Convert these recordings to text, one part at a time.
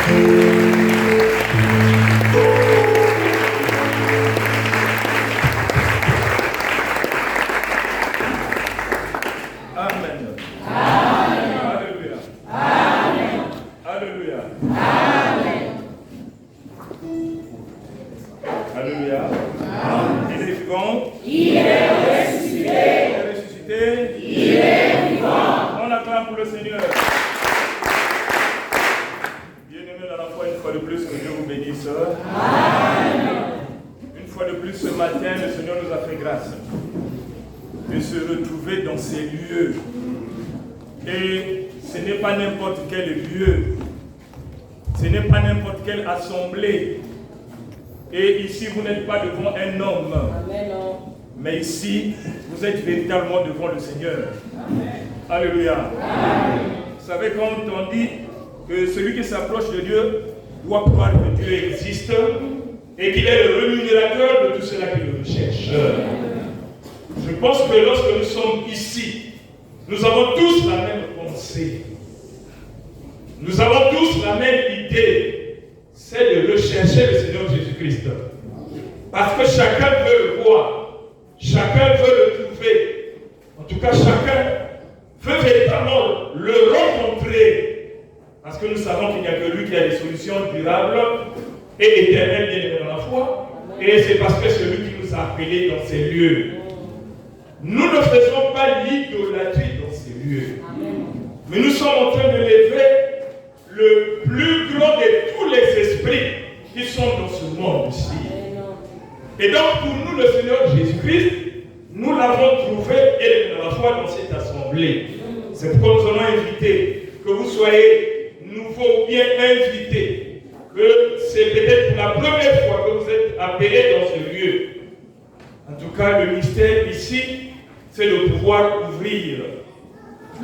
Amen. Alléluia. Alléluia. Alléluia. Il est vivant. Il est ressuscité. Il est ressuscité. Il est vivant. On acclame pour le Seigneur. Bien-aimés dans la foi, une fois de plus, que Dieu vous bénisse. Amen. Une fois de plus, ce matin, le Seigneur nous a fait grâce de se retrouver dans ces lieux. Et ce n'est pas n'importe quel lieu. Ce n'est pas n'importe quelle assemblée. Et ici, vous n'êtes pas devant un homme. Amen. Mais ici, vous êtes véritablement devant le Seigneur. Amen. Alléluia. Amen. Vous savez, quand on dit que celui qui s'approche de Dieu doit croire que Dieu existe et qu'il est le rémunérateur de tout cela qui le recherche. Je pense que lorsque nous sommes ici, nous avons tous la même pensée. Nous avons tous la même idée. C'est de rechercher le Seigneur Jésus-Christ. Parce que chacun veut le voir. Chacun veut le trouver. En tout cas, chacun veut véritablement le rencontrer. Parce que nous savons qu'il n'y a que lui qui a des solutions durables et éternelles bien aimées dans la foi. Et c'est parce que c'est lui qui nous a appelés dans ces lieux. Nous ne faisons pas l'idolâtrie dans ces lieux. Mais nous sommes en train de lever le plus grand de tous les esprits qui sont dans ce monde-ci. Et donc pour nous, le Seigneur Jésus-Christ, nous l'avons trouvé et dans la foi dans cette assemblée. C'est pourquoi nous allons inviter, que vous soyez nouveau ou bien invité, que c'est peut-être pour la première fois que vous êtes appelés dans ce lieu. En tout cas, le mystère ici, c'est de pouvoir ouvrir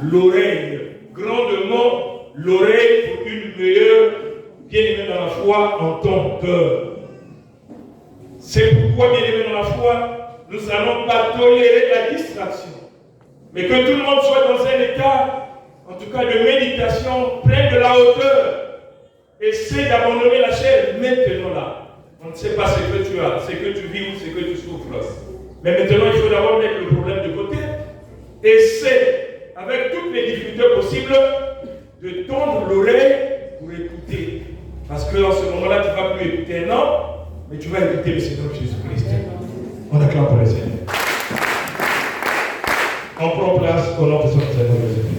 l'oreille, grandement l'oreille pour une meilleure bien-aimée dans la foi entendeur. C'est pourquoi, bien-aimés dans la foi, nous n'allons pas tolérer la distraction. Mais que tout le monde soit dans un état, en tout cas de méditation, plein de la hauteur. Essaie d'abandonner la chair maintenant là. On ne sait pas ce que tu as, ce que tu vis ou ce que tu souffres. Mais maintenant, il faut d'abord mettre le problème de côté. Essaie, avec toutes les difficultés possibles, de tendre l'oreille pour écouter. Parce qu'en ce moment-là, tu ne vas plus écouter un homme, mais tu vas écouter le Seigneur Jésus-Christ. On acclame pour le Seigneur. On prend place au nom de son Seigneur Jésus-Christ.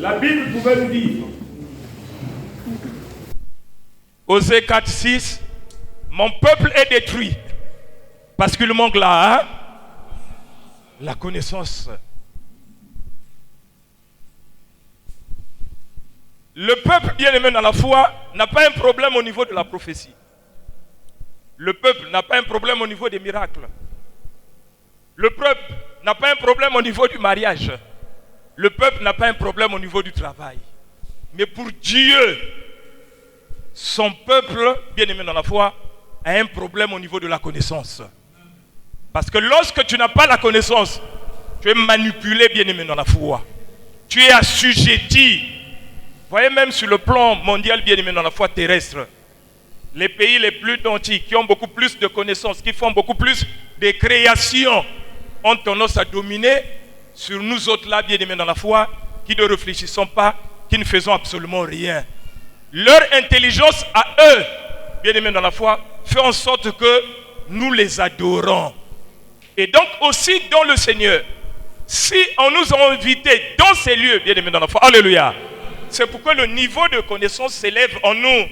La Bible pouvait nous dire, Osée 4, 6, mon peuple est détruit parce qu'il manque la connaissance. Le peuple bien-aimé dans la foi n'a pas un problème au niveau de la prophétie. Le peuple n'a pas un problème au niveau des miracles. Le peuple n'a pas un problème au niveau du mariage. Le peuple n'a pas un problème au niveau du travail. Mais pour Dieu, son peuple, bien-aimé dans la foi, a un problème au niveau de la connaissance. Parce que lorsque tu n'as pas la connaissance, tu es manipulé, bien-aimé dans la foi. Tu es assujetti. Vous voyez, même sur le plan mondial, bien-aimé dans la foi terrestre, les pays les plus nantis, qui ont beaucoup plus de connaissances, qui font beaucoup plus de créations, ont tendance à dominer sur nous autres là, bien-aimés dans la foi, qui ne réfléchissons pas, qui ne faisons absolument rien. Leur intelligence à eux, bien-aimés dans la foi, fait en sorte que nous les adorons. Et donc aussi dans le Seigneur, si on nous a invités dans ces lieux, bien-aimés dans la foi, alléluia, c'est pourquoi le niveau de connaissance s'élève en nous.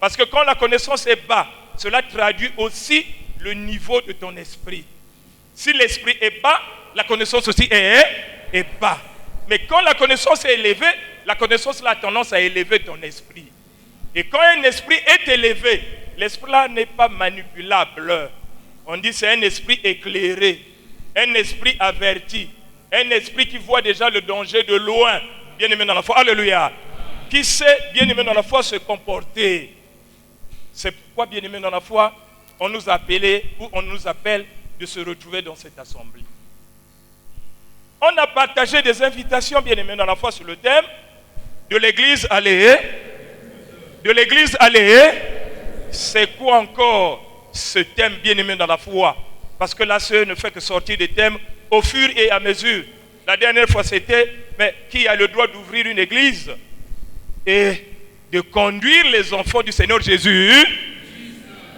Parce que quand la connaissance est bas, cela traduit aussi le niveau de ton esprit. Si l'esprit est bas, la connaissance aussi est bas. Mais quand la connaissance est élevée, la connaissance a tendance à élever ton esprit. Et quand un esprit est élevé, l'esprit là n'est pas manipulable. On dit c'est un esprit éclairé, un esprit averti, un esprit qui voit déjà le danger de loin. Bien aimé dans la foi, alléluia. qui sait, bien-aimé dans la foi, se comporter. C'est pourquoi, bien-aimé dans la foi, on nous a appelés, ou on nous appelle de se retrouver dans cette assemblée. On a partagé des invitations, bien-aimés dans la foi, sur le thème de l'église alléée. De l'église alléée. C'est quoi encore ce thème, bien-aimé dans la foi? Parce que la sœur ne fait que sortir des thèmes au fur et à mesure. La dernière fois, c'était, mais qui a le droit d'ouvrir une église et de conduire les enfants du Seigneur Jésus?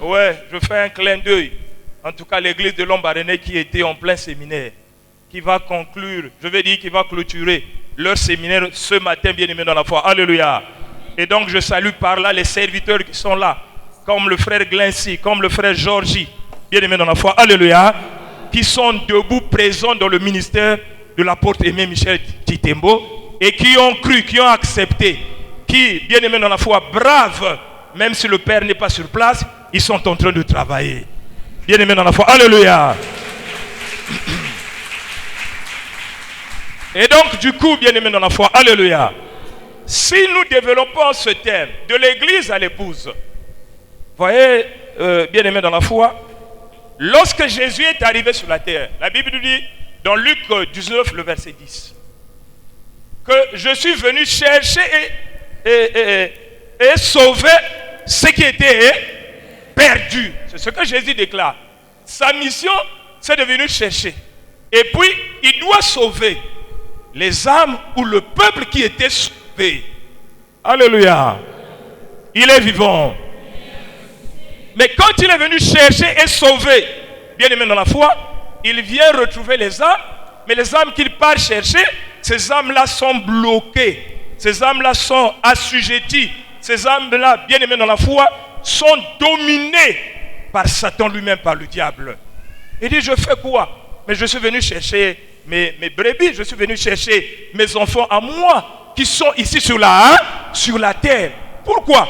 Ouais, je fais un clin d'œil. En tout cas, l'église de Lombaréné qui était en plein séminaire, qui va conclure, je vais dire qui va clôturer leur séminaire ce matin, bien-aimé dans la foi. Alléluia. Et donc, je salue par là les serviteurs qui sont là, comme le frère Glency, comme le frère Georgie, bien-aimé dans la foi. Alléluia. Qui sont debout, présents dans le ministère de l'apôtre Aimé Michel Titembo et qui ont cru, qui ont accepté, qui, bien-aimé dans la foi, braves, même si le Père n'est pas sur place, ils sont en train de travailler. Bien-aimé dans la foi. Alléluia. Et donc, du coup, bien-aimé dans la foi, alléluia. Si nous développons ce thème de l'église à l'épouse, voyez, bien-aimé dans la foi, lorsque Jésus est arrivé sur la terre, la Bible nous dit, dans Luc 19, le verset 10, que je suis venu chercher et sauver ce qui était perdu. C'est ce que Jésus déclare. Sa mission, c'est de venir chercher. Et puis, il doit sauver les âmes ou le peuple qui était sauvé. Alléluia. Il est vivant. Mais quand il est venu chercher et sauver, bien aimé dans la foi, il vient retrouver les âmes. Mais les âmes qu'il part chercher, ces âmes-là sont bloquées. Ces âmes-là sont assujetties. Ces âmes-là, bien aimées dans la foi, sont dominées par Satan lui-même, par le diable. Il dit, je fais quoi? Mais je suis venu chercher mes brebis, je suis venu chercher mes enfants à moi, qui sont ici sur la terre. Pourquoi?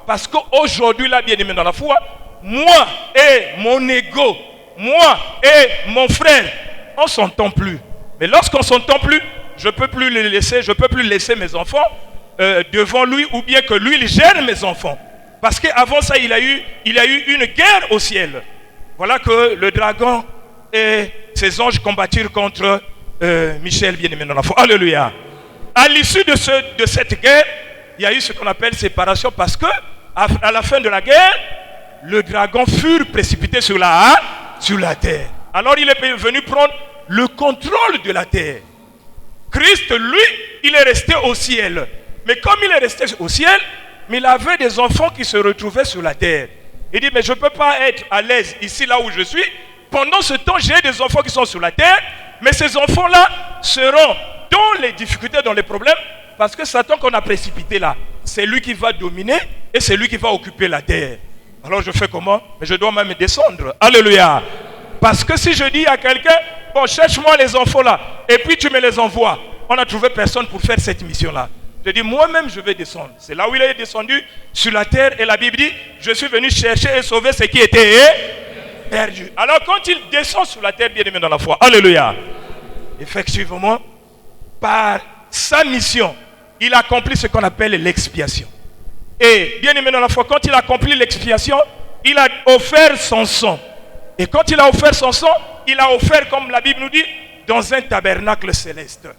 Parce qu'aujourd'hui, là, bien aimé dans la foi, moi et mon ego, moi et mon frère, on ne s'entend plus. Mais lorsqu'on ne s'entend plus, je ne peux plus les laisser, je ne peux plus laisser mes enfants devant lui, ou bien que lui, il gère mes enfants. Parce qu'avant ça, il y a eu une guerre au ciel. Voilà que le dragon et ses anges combattirent contre Michel, bien-aimé dans la foi. Alléluia. À l'issue de cette guerre, il y a eu ce qu'on appelle séparation, parce que à la fin de la guerre, le dragon fut précipité sur la terre. Alors il est venu prendre le contrôle de la terre. Christ, lui, il est resté au ciel. Mais comme il est resté au ciel, mais il avait des enfants qui se retrouvaient sur la terre. Il dit, mais je ne peux pas être à l'aise ici, là où je suis. Pendant ce temps, j'ai des enfants qui sont sur la terre, mais ces enfants-là seront dans les difficultés, dans les problèmes, parce que Satan qu'on a précipité là, c'est lui qui va dominer et c'est lui qui va occuper la terre. Alors je fais comment? Mais je dois même descendre. Alléluia. Parce que si je dis à quelqu'un, bon, cherche-moi les enfants là, et puis tu me les envoies, on n'a trouvé personne pour faire cette mission-là. Je dis, moi-même, je vais descendre. C'est là où il est descendu sur la terre. Et la Bible dit, je suis venu chercher et sauver ce qui était perdu. Alors, quand il descend sur la terre, bien aimé dans la foi, alléluia, effectivement, par sa mission, il accomplit ce qu'on appelle l'expiation. Et bien aimé dans la foi, quand il accomplit l'expiation, il a offert son sang. Et quand il a offert son sang, il a offert, comme la Bible nous dit, dans un tabernacle céleste.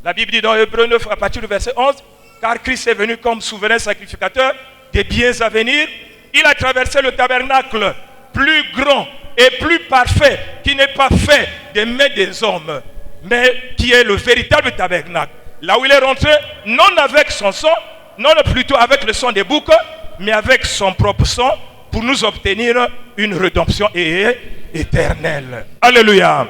La Bible dit dans Hébreux 9 à partir du verset 11, car Christ est venu comme souverain sacrificateur des biens à venir. Il a traversé le tabernacle plus grand et plus parfait, qui n'est pas fait des mains des hommes, mais qui est le véritable tabernacle. Là où il est rentré, non avec son sang, non plutôt avec le sang des boucs, mais avec son propre sang, pour nous obtenir une rédemption éternelle. Alléluia.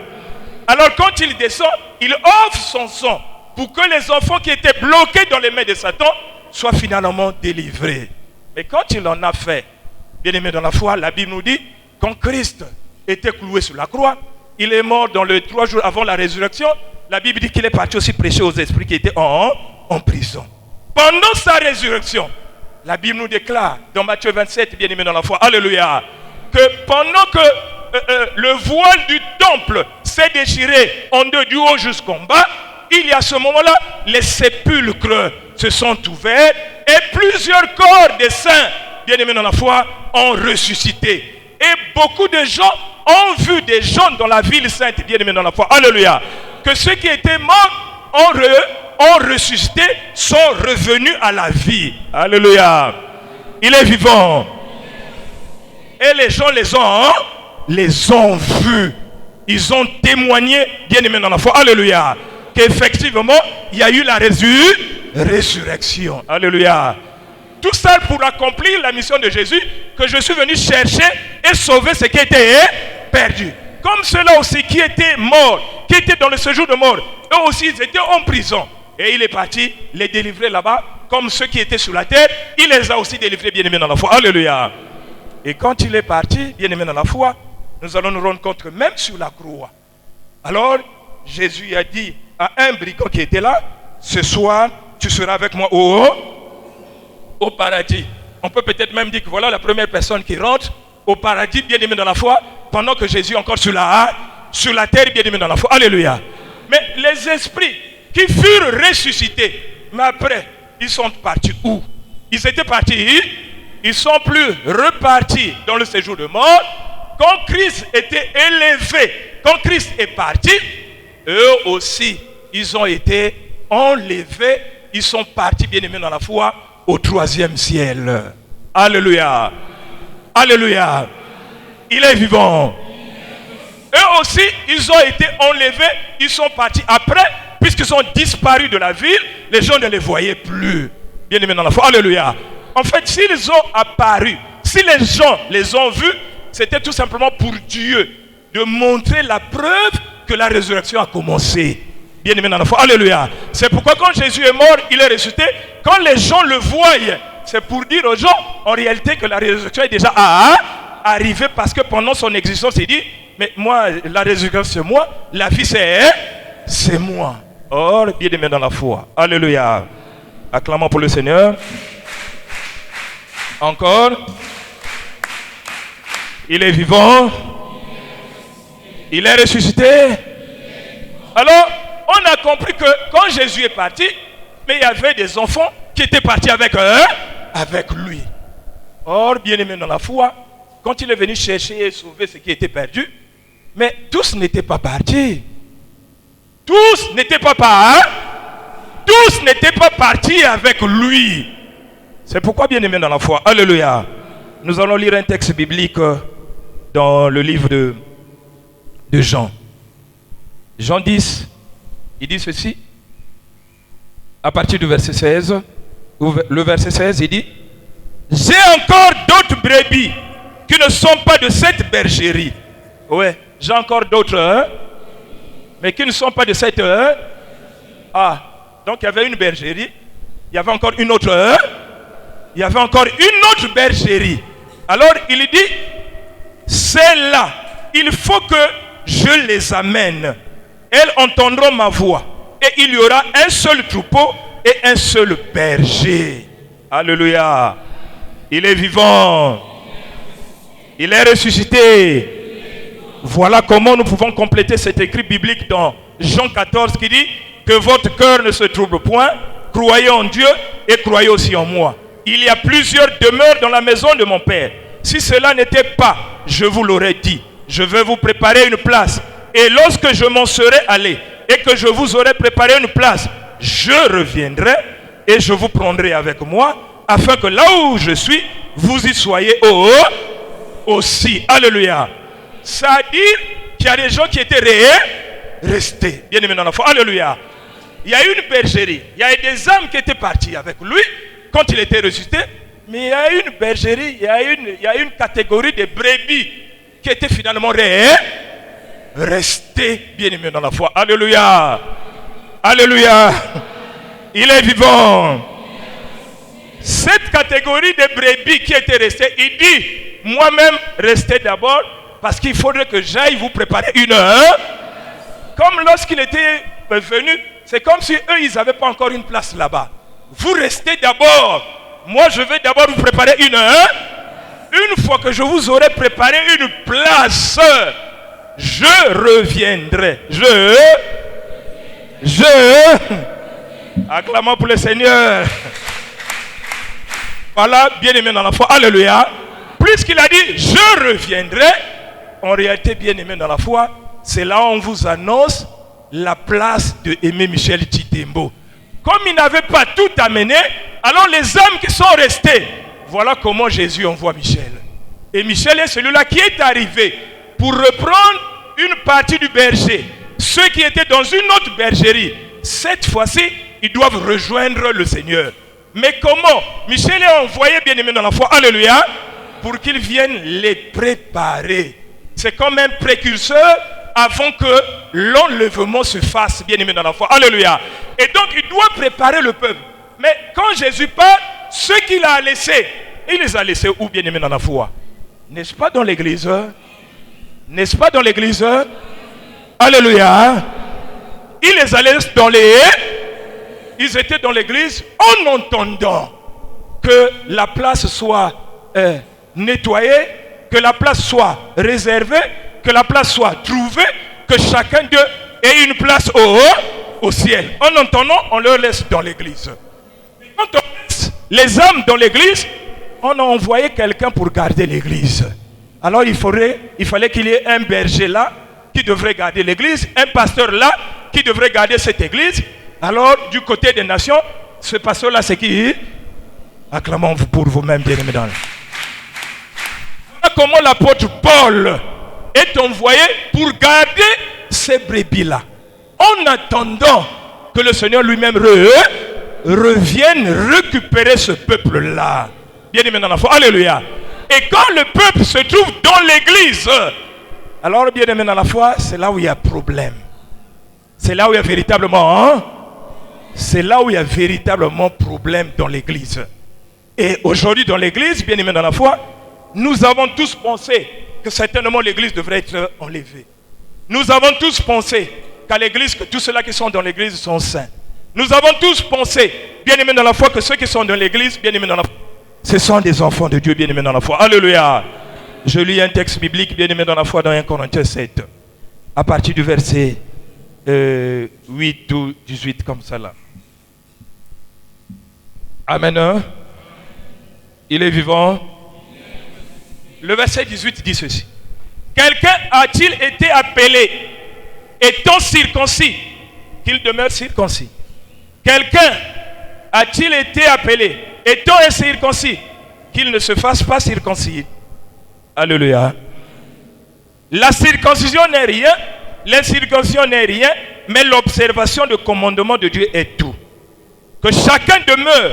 Alors quand il descend, il offre son sang pour que les enfants qui étaient bloqués dans les mains de Satan soient finalement délivrés. Mais quand il en a fait, bien aimé dans la foi, la Bible nous dit, quand Christ était cloué sur la croix, il est mort dans les 3 jours avant la résurrection. La Bible dit qu'il est parti aussi prêcher aux esprits qui étaient en prison. Pendant sa résurrection, la Bible nous déclare dans Matthieu 27, bien aimé dans la foi, alléluia, que pendant que le voile du temple s'est déchiré en deux du haut jusqu'en bas, il y a ce moment-là, les sépulcres se sont ouverts et plusieurs corps des saints, bien-aimés dans la foi, ont ressuscité. Et beaucoup de gens ont vu des gens dans la ville sainte, bien-aimés dans la foi. Alléluia. Que ceux qui étaient morts ont ressuscité, sont revenus à la vie. Alléluia. Il est vivant. Et les gens les ont vus. Ils ont témoigné, bien-aimés dans la foi. Alléluia. Qu'effectivement, il y a eu la résurrection. Alléluia. Tout ça pour accomplir la mission de Jésus, que je suis venu chercher et sauver ce qui était perdu. Comme ceux-là aussi qui étaient morts, qui étaient dans le séjour de mort, eux aussi ils étaient en prison. Et il est parti les délivrer là-bas, comme ceux qui étaient sur la terre, il les a aussi délivrés, bien-aimés dans la foi. Alléluia. Et quand il est parti, bien-aimés dans la foi, nous allons nous rendre compte que même sur la croix, alors Jésus a dit à un brigand qui était là, ce soir, tu seras avec moi au paradis. On peut peut-être même dire que voilà la première personne qui rentre au paradis, bien-aimé dans la foi, pendant que Jésus est encore sur la terre, bien-aimé dans la foi. Alléluia. Mais les esprits qui furent ressuscités, mais après, ils sont partis où? Ils étaient partis, ils sont plus repartis dans le séjour de mort. Quand Christ était élevé, quand Christ est parti, eux aussi, ils ont été enlevés, ils sont partis, bien-aimés dans la foi, au 3e ciel. Alléluia. Alléluia. Il est vivant. Eux aussi, ils ont été enlevés, ils sont partis après, puisqu'ils ont disparu de la ville, les gens ne les voyaient plus. Bien-aimés dans la foi. Alléluia. En fait, s'ils ont apparu, si les gens les ont vus, c'était tout simplement pour Dieu de montrer la preuve que la résurrection a commencé. Bien-aimés dans la foi. Alléluia. C'est pourquoi quand Jésus est mort, il est ressuscité. Quand les gens le voient, c'est pour dire aux gens, en réalité, que la résurrection est déjà arrivée, parce que pendant son existence, il dit, mais moi, la résurrection c'est moi, la vie c'est moi. Or, bien-aimés dans la foi. Alléluia. Acclamons pour le Seigneur. Encore. Il est vivant. Il est ressuscité. Alors, on a compris que quand Jésus est parti, mais il y avait des enfants qui étaient partis avec lui. Or, bien-aimés dans la foi, quand il est venu chercher et sauver ce qui était perdu, mais tous n'étaient pas partis. Tous n'étaient pas partis avec lui. C'est pourquoi, bien-aimés dans la foi, alléluia, nous allons lire un texte biblique dans le livre de Jean. Jean 10, il dit ceci, à partir du verset 16, le verset 16, il dit, j'ai encore d'autres brebis qui ne sont pas de cette bergerie. Ouais, j'ai encore d'autres, mais qui ne sont pas de cette. Donc il y avait une bergerie, il y avait encore une autre, il y avait encore une autre bergerie. Alors il dit, c'est là, il faut que je les amène. Elles entendront ma voix. Et il y aura un seul troupeau et un seul berger. Alléluia. Il est vivant. Il est ressuscité. Voilà comment nous pouvons compléter cet écrit biblique dans Jean 14 qui dit que votre cœur ne se trouble point. Croyez en Dieu et croyez aussi en moi. Il y a plusieurs demeures dans la maison de mon Père. Si cela n'était pas, je vous l'aurais dit. Je vais vous préparer une place. Et lorsque je m'en serai allé et que je vous aurai préparé une place, je reviendrai et je vous prendrai avec moi, afin que là où je suis, vous y soyez aussi. Alléluia. Ça veut dire qu'il y a des gens qui étaient restés. Bien aimés dans la foi. Alléluia. Il y a une bergerie. Il y a des âmes qui étaient parties avec lui quand il était ressuscité. Mais il y a une bergerie, il y a une catégorie de brebis qui étaient finalement restés, bien aimés dans la foi. Alléluia. Alléluia. Il est vivant. Cette catégorie de brebis qui était restée, il dit, moi-même, restez d'abord, parce qu'il faudrait que j'aille vous préparer une heure. Comme lorsqu'il était venu, c'est comme si eux, ils n'avaient pas encore une place là-bas. Vous restez d'abord. Moi, je vais d'abord vous préparer une heure. Une fois que je vous aurai préparé une place, je reviendrai. Acclamons pour le Seigneur. Voilà, bien-aimé dans la foi. Alléluia. Puisqu'il a dit, je reviendrai. En réalité, bien-aimé dans la foi, c'est là où on vous annonce la place de Aimé Michel Chitembo. Comme il n'avait pas tout amené, alors les hommes qui sont restés, voilà comment Jésus envoie Michel. Et Michel est celui-là qui est arrivé pour reprendre une partie du berger. Ceux qui étaient dans une autre bergerie, cette fois-ci, ils doivent rejoindre le Seigneur. Mais comment? Michel est envoyé, bien-aimé dans la foi, alléluia, pour qu'il vienne les préparer. C'est comme un précurseur avant que l'enlèvement se fasse, bien-aimé dans la foi, alléluia. Et donc, il doit préparer le peuple. Mais quand Jésus part, ceux qu'il a laissés, il les a laissés où, bien-aimé dans la foi? N'est-ce pas dans l'église? N'est-ce pas dans l'église? Alléluia. Il les a laissés dans les... Ils étaient dans l'église en entendant que la place soit nettoyée, que la place soit réservée, que la place soit trouvée, que chacun d'eux ait une place au ciel. En entendant, on leur laisse dans l'église. Quand on laisse les âmes dans l'église, on a envoyé quelqu'un pour garder l'église. Alors il fallait qu'il y ait un berger là qui devrait garder l'église, un pasteur là qui devrait garder cette église. Alors du côté des nations, ce pasteur là c'est qui? Acclamons-vous pour vous-même, bien-aimés dans le... Voilà comment l'apôtre Paul est envoyé pour garder ces brebis-là, en attendant que le Seigneur lui-même revienne récupérer ce peuple-là. Bien-aimés dans la foi, alléluia. Et quand le peuple se trouve dans l'église, alors bien-aimés dans la foi, c'est là où il y a problème. C'est là où il y a véritablement... C'est là où il y a véritablement problème dans l'église. Et aujourd'hui dans l'église, bien-aimés dans la foi, nous avons tous pensé que certainement l'église devrait être enlevée. Nous avons tous pensé qu'à l'église, que tous ceux-là qui sont dans l'église sont saints. Nous avons tous pensé, bien-aimés dans la foi, que ceux qui sont dans l'église, bien-aimés dans la foi, ce sont des enfants de Dieu, bien-aimés dans la foi. Alléluia. Je lis un texte biblique, bien-aimé dans la foi, dans 1 Corinthiens 7. À partir du verset 8 ou 18, comme ça là. Amen. Il est vivant. Le verset 18 dit ceci. Quelqu'un a-t-il été appelé, étant circoncis, qu'il demeure circoncis? Quelqu'un a-t-il été appelé, étant incirconcis, qu'il ne se fasse pas circoncis? Alléluia. La circoncision n'est rien, l'incirconcision n'est rien, mais l'observation du commandement de Dieu est tout. Que chacun demeure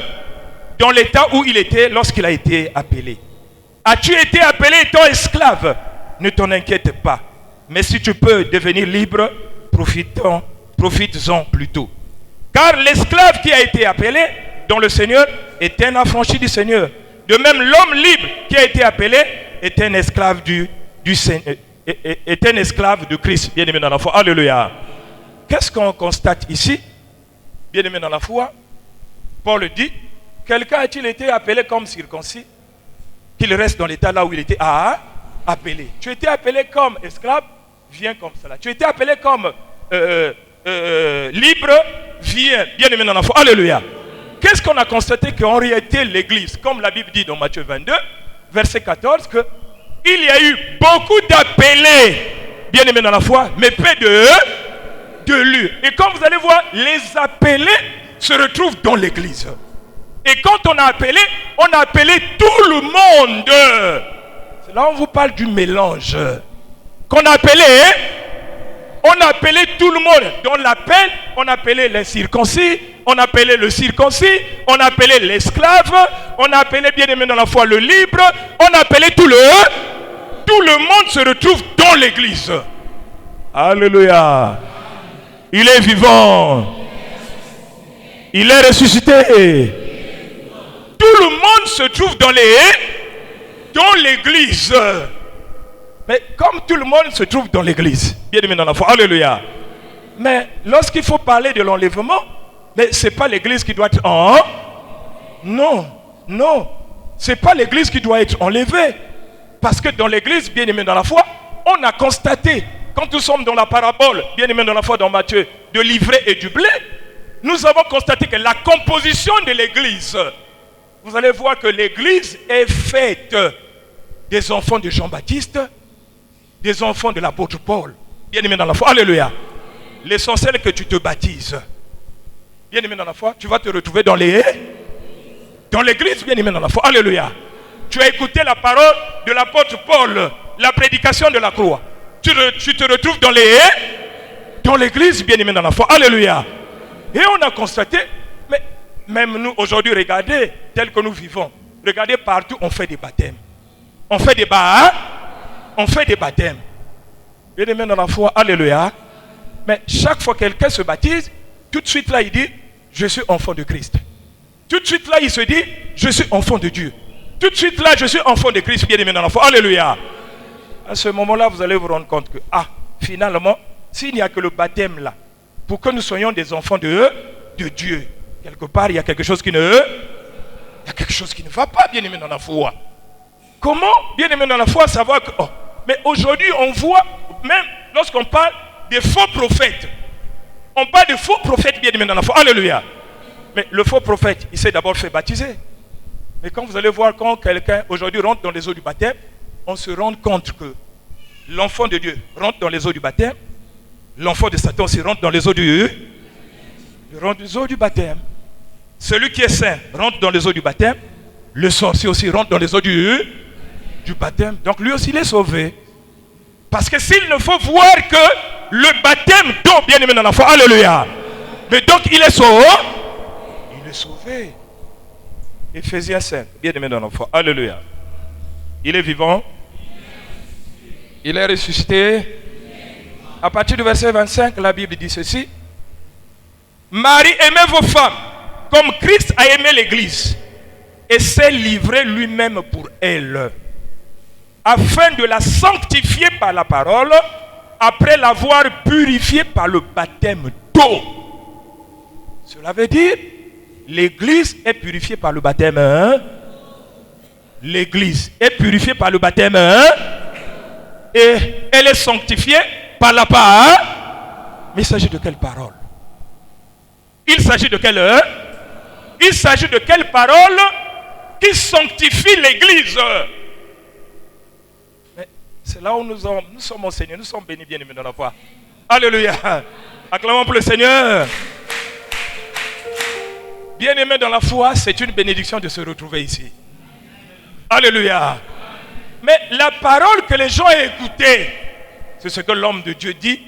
dans l'état où il était lorsqu'il a été appelé. As-tu été appelé étant esclave? Ne t'en inquiète pas. Mais si tu peux devenir libre, profites-en plutôt. Car l'esclave qui a été appelé dans le Seigneur est un affranchi du Seigneur. De même, l'homme libre qui a été appelé est un esclave est un esclave de Christ. Bien-aimé dans la foi. Alléluia. Qu'est-ce qu'on constate ici? Bien-aimé dans la foi, Paul dit, quelqu'un a-t-il été appelé comme circoncis, qu'il reste dans l'état là où il était appelé? Tu étais appelé comme esclave, viens comme cela. Tu étais appelé comme libre, viens. Bien-aimé dans la foi. Alléluia. Qu'est-ce qu'on a constaté? qu'en réalité l'église, comme la Bible dit dans Matthieu 22, verset 14, que il y a eu beaucoup d'appelés, bien-aimés dans la foi, mais peu de lieux. Et comme vous allez voir, les appelés se retrouvent dans l'église. Et quand on a appelé tout le monde. C'est là où on vous parle du mélange. Qu'on a appelé, on a appelé tout le monde. Dans l'appel, on a appelé les circoncis, on a appelé le circoncis, on a appelé l'esclave, on a appelé, bien-aimé dans la foi, le libre, on a appelé tout le monde se retrouve dans l'église. Alléluia. Il est vivant. Il est ressuscité. Tout le monde se trouve dans l'église. Mais comme tout le monde se trouve dans l'église, bien aimé dans la foi, alléluia. Mais lorsqu'il faut parler de l'enlèvement, mais ce n'est pas l'église qui doit être Non. Ce n'est pas l'église qui doit être enlevée. Parce que dans l'église, bien aimé dans la foi, on a constaté quand nous sommes dans la parabole, bien aimé dans la foi dans Matthieu, de l'ivraie et du blé, nous avons constaté que la composition de l'église, vous allez voir que l'église est faite des enfants de Jean-Baptiste, des enfants de l'apôtre Paul. Bien aimé dans la foi, alléluia. L'essentiel est que tu te baptises. Bien aimé dans la foi, tu vas te retrouver dans l'église, bien aimé dans la foi, alléluia. Tu as écouté la parole de l'apôtre Paul, la prédication de la croix. Tu te retrouves dans l'église, bien aimé dans la foi, alléluia. Et on a constaté, mais même nous aujourd'hui, regardez, tel que nous vivons, regardez partout, on fait des baptêmes. On fait des baptêmes. Bien aimé dans la foi, alléluia. Mais chaque fois que quelqu'un se baptise, tout de suite là, il dit, je suis enfant de Christ. Tout de suite là, il se dit, je suis enfant de Dieu. Tout de suite là, je suis enfant de Christ, bien aimé dans la foi, alléluia. À ce moment-là, vous allez vous rendre compte que, finalement, s'il n'y a que le baptême là, pour que nous soyons des enfants de Dieu, quelque part, il y a quelque chose qui ne va pas, bien aimé dans la foi. Comment, bien aimé dans la foi, savoir que... mais aujourd'hui, on voit, même lorsqu'on parle des faux prophètes, on parle de faux prophètes, bien aimé dans la foi, alléluia. Mais le faux prophète, il s'est d'abord fait baptiser. Mais quand vous allez voir, quand quelqu'un aujourd'hui rentre dans les eaux du baptême, on se rend compte que l'enfant de Dieu rentre dans les eaux du baptême, l'enfant de Satan aussi rentre dans les eaux du baptême. Celui qui est saint rentre dans les eaux du baptême, le sorcier aussi rentre dans les eaux du baptême. Donc lui aussi il est sauvé. Parce que s'il ne faut voir que le baptême d'eau, bien aimé dans la foi, alléluia. Mais donc il est sauvé. Il est sauvé. Éphésiens 5, bien aimé dans la foi, alléluia. Il est vivant. Il est ressuscité. À partir du verset 25, la Bible dit ceci. Marie, aimez vos femmes comme Christ a aimé l'église et s'est livré lui-même pour elle, afin de la sanctifier par la parole, après l'avoir purifiée par le baptême d'eau. Cela veut dire, l'église est purifiée par le baptême. L'église est purifiée par le baptême. Et elle est sanctifiée par la parole. Mais il s'agit de quelle parole? Il s'agit de quelle parole qui sanctifie l'église? C'est là où nous sommes enseignés, nous sommes bénis, bien aimés dans la foi. Alléluia. Acclamons pour le Seigneur. Bien aimés dans la foi, c'est une bénédiction de se retrouver ici. Alléluia. Mais la parole que les gens ont écoutée, c'est ce que l'homme de Dieu dit,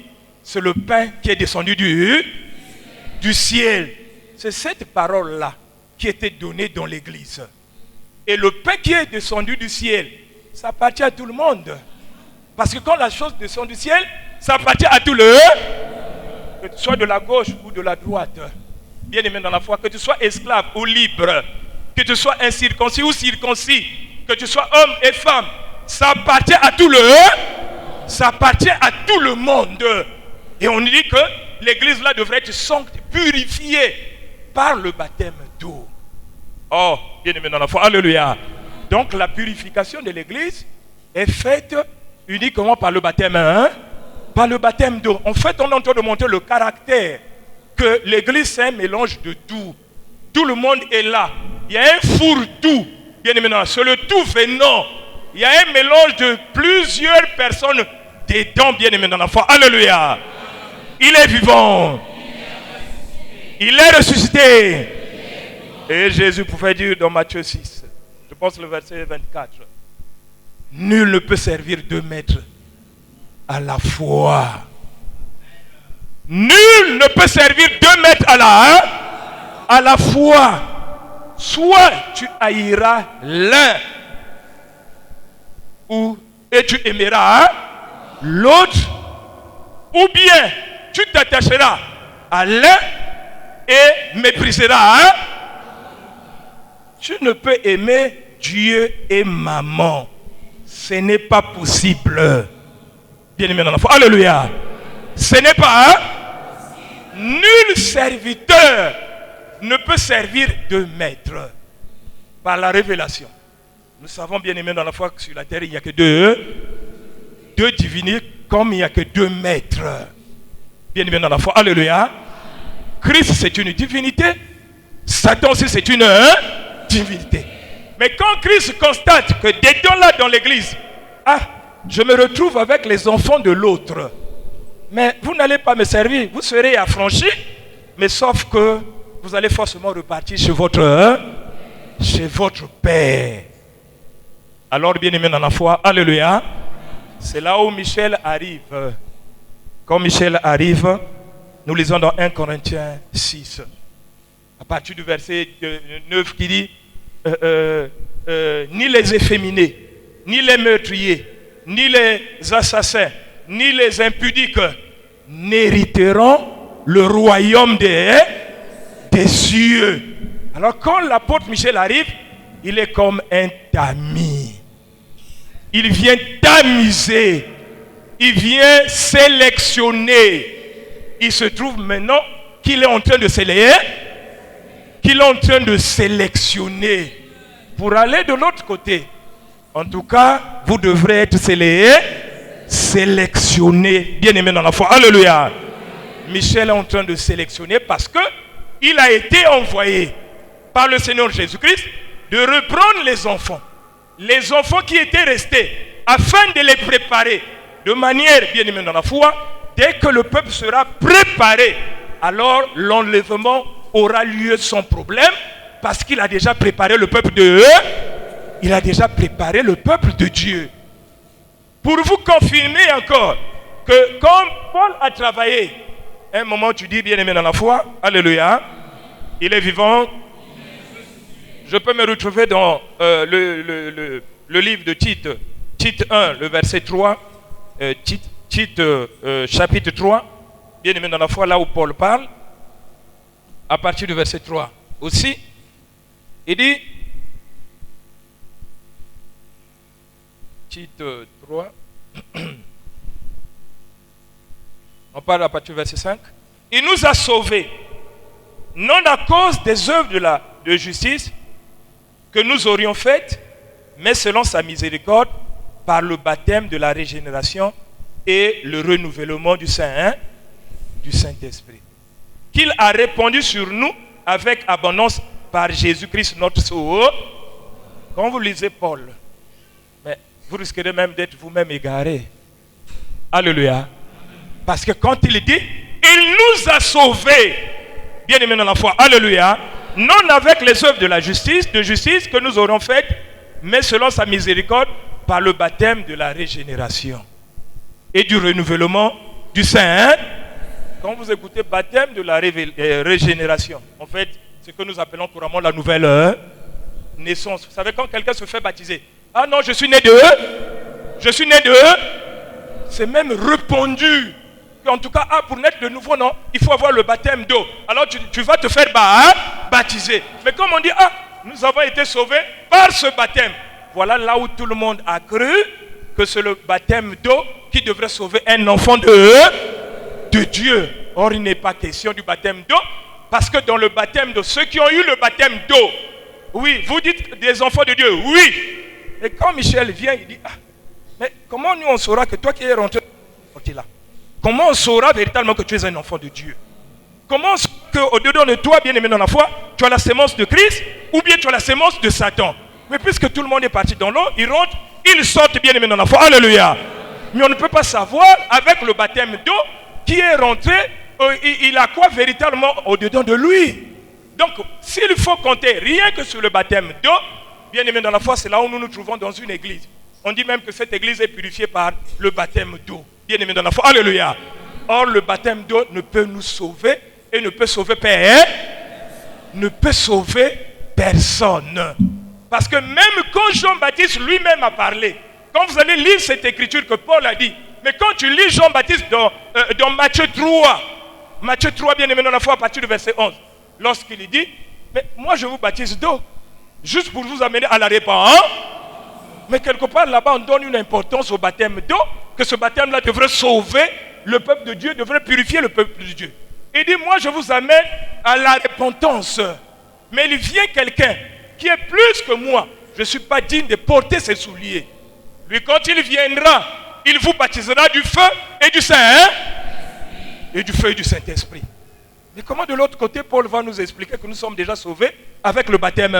c'est le pain qui est descendu du ciel. C'est cette parole-là qui était donnée dans l'église. Et le pain qui est descendu du ciel, ça appartient à tout le monde. Parce que quand la chose descend du ciel, ça appartient à tout le... Que tu sois de la gauche ou de la droite, bien aimé dans la foi, que tu sois esclave ou libre, que tu sois incirconcis ou circoncis, que tu sois homme et femme, ça appartient à tout le... Ça appartient à tout le monde. Et on dit que l'église là devrait être purifiée par le baptême d'eau. Oh, bien aimé dans la foi, alléluia. Donc la purification de l'église est faite uniquement par le baptême, par le baptême d'eau. En fait, on est en train de montrer le caractère que l'église c'est un mélange de tout. Tout le monde est là. Il y a un fourre-tout. Bien aimé, c'est le tout venant. Il y a un mélange de plusieurs personnes dedans, bien aimé dans la foi. Alléluia. Il est vivant. Il est ressuscité. Et Jésus pouvait dire dans Matthieu 6, je pense le verset 24, nul ne peut servir deux maîtres à la fois. Nul ne peut servir deux maîtres à la fois. Soit tu haïras l'un et tu aimeras l'autre, ou bien tu t'attacheras à l'un et mépriseras. Tu ne peux aimer Dieu et maman. Ce n'est pas possible. Bien aimé dans la foi. Alléluia. Ce n'est pas. Nul serviteur ne peut servir deux maîtres. Par la révélation. Nous savons, bien aimé dans la foi, que sur la terre, il n'y a que deux divinités comme il n'y a que 2 maîtres. Bien aimé dans la foi. Alléluia. Christ, c'est une divinité. Satan aussi, c'est une divinité. Mais quand Christ constate que dedans là dans l'église, je me retrouve avec les enfants de l'autre. Mais vous n'allez pas me servir. Vous serez affranchis. Mais sauf que vous allez forcément repartir chez votre Père. Alors, bien aimé dans la foi, alléluia. C'est là où Michel arrive. Quand Michel arrive, nous lisons dans 1 Corinthiens 6, à partir du verset 9 qui dit ni les efféminés, ni les meurtriers, ni les assassins, ni les impudiques n'hériteront le royaume des cieux. Alors quand l'apôtre Michel arrive, il est comme un tamis. Il vient tamiser. Il vient sélectionner. Il se trouve maintenant qu'il est en train de sélectionner pour aller de l'autre côté. En tout cas, vous devrez être sélectionné. Bien aimé dans la foi. Alléluia. Michel est en train de sélectionner parce que il a été envoyé par le Seigneur Jésus-Christ de reprendre les enfants qui étaient restés, afin de les préparer de manière, bien aimée dans la foi, dès que le peuple sera préparé, alors l'enlèvement aura lieu sans problème, parce qu'il a déjà préparé le peuple de Dieu. Pour vous confirmer encore que comme Paul a travaillé, un moment tu dis, bien aimé dans la foi, alléluia, il est vivant. Je peux me retrouver dans le livre de Tite, Tite 1, le verset 3, Tite chapitre 3, bien aimé dans la foi, là où Paul parle, à partir du verset 3 aussi, il dit, Tite 3, on parle à partir du verset 5, il nous a sauvés, non à cause des œuvres de justice que nous aurions faites, mais selon sa miséricorde, par le baptême de la régénération et le renouvellement du Saint-Esprit, qu'il a répandu sur nous avec abondance par Jésus-Christ notre Sauveur. Quand vous lisez Paul, mais vous risquerez même d'être vous-même égaré. Alléluia. Parce que quand il dit, il nous a sauvés, bien aimés dans la foi, alléluia, non avec les œuvres de la justice que nous aurions faites, mais selon sa miséricorde, par le baptême de la régénération et du renouvellement du Saint. Quand vous écoutez baptême de la régénération, en fait, c'est ce que nous appelons couramment la nouvelle naissance. Vous savez, quand quelqu'un se fait baptiser, ah non, je suis né de c'est même répandu. En tout cas, pour naître de nouveau, non, il faut avoir le baptême d'eau. Alors tu vas te faire baptiser. Mais comme on dit, nous avons été sauvés par ce baptême. Voilà là où tout le monde a cru que c'est le baptême d'eau qui devrait sauver un enfant de Dieu. Or, il n'est pas question du baptême d'eau, parce que dans le baptême d'eau, ceux qui ont eu le baptême d'eau, oui, vous dites des enfants de Dieu, oui. Et quand Michel vient, il dit, mais comment nous on saura que toi qui es rentré là, comment on saura véritablement que tu es un enfant de Dieu? Comment qu'au-dedans de toi, bien aimé dans la foi, tu as la sémence de Christ ou bien tu as la sémence de Satan? Mais puisque tout le monde est parti dans l'eau, ils rentrent, ils sortent, bien aimé dans la foi. Alléluia. Mais on ne peut pas savoir avec le baptême d'eau qui est rentré, il a quoi véritablement au-dedans de lui. Donc, s'il faut compter rien que sur le baptême d'eau, bien aimé dans la foi, c'est là où nous nous trouvons dans une église. On dit même que cette église est purifiée par le baptême d'eau. Bien aimé dans la foi. Alléluia. Or, le baptême d'eau ne peut nous sauver et ne peut sauver personne. Parce que même quand Jean-Baptiste lui-même a parlé, quand vous allez lire cette écriture que Paul a dit, mais quand tu lis Jean-Baptiste dans Matthieu 3, bien aimé dans la foi, à partir du verset 11, lorsqu'il dit, mais moi je vous baptise d'eau, juste pour vous amener à la repentance. Mais quelque part là-bas, on donne une importance au baptême d'eau, que ce baptême-là devrait sauver le peuple de Dieu, devrait purifier le peuple de Dieu. Il dit, moi je vous amène à la repentance. Mais il vient quelqu'un qui est plus que moi. Je ne suis pas digne de porter ses souliers. Lui, quand il viendra, il vous baptisera du feu et du Saint, et du feu et du Saint-Esprit. Mais comment de l'autre côté, Paul va nous expliquer que nous sommes déjà sauvés avec le baptême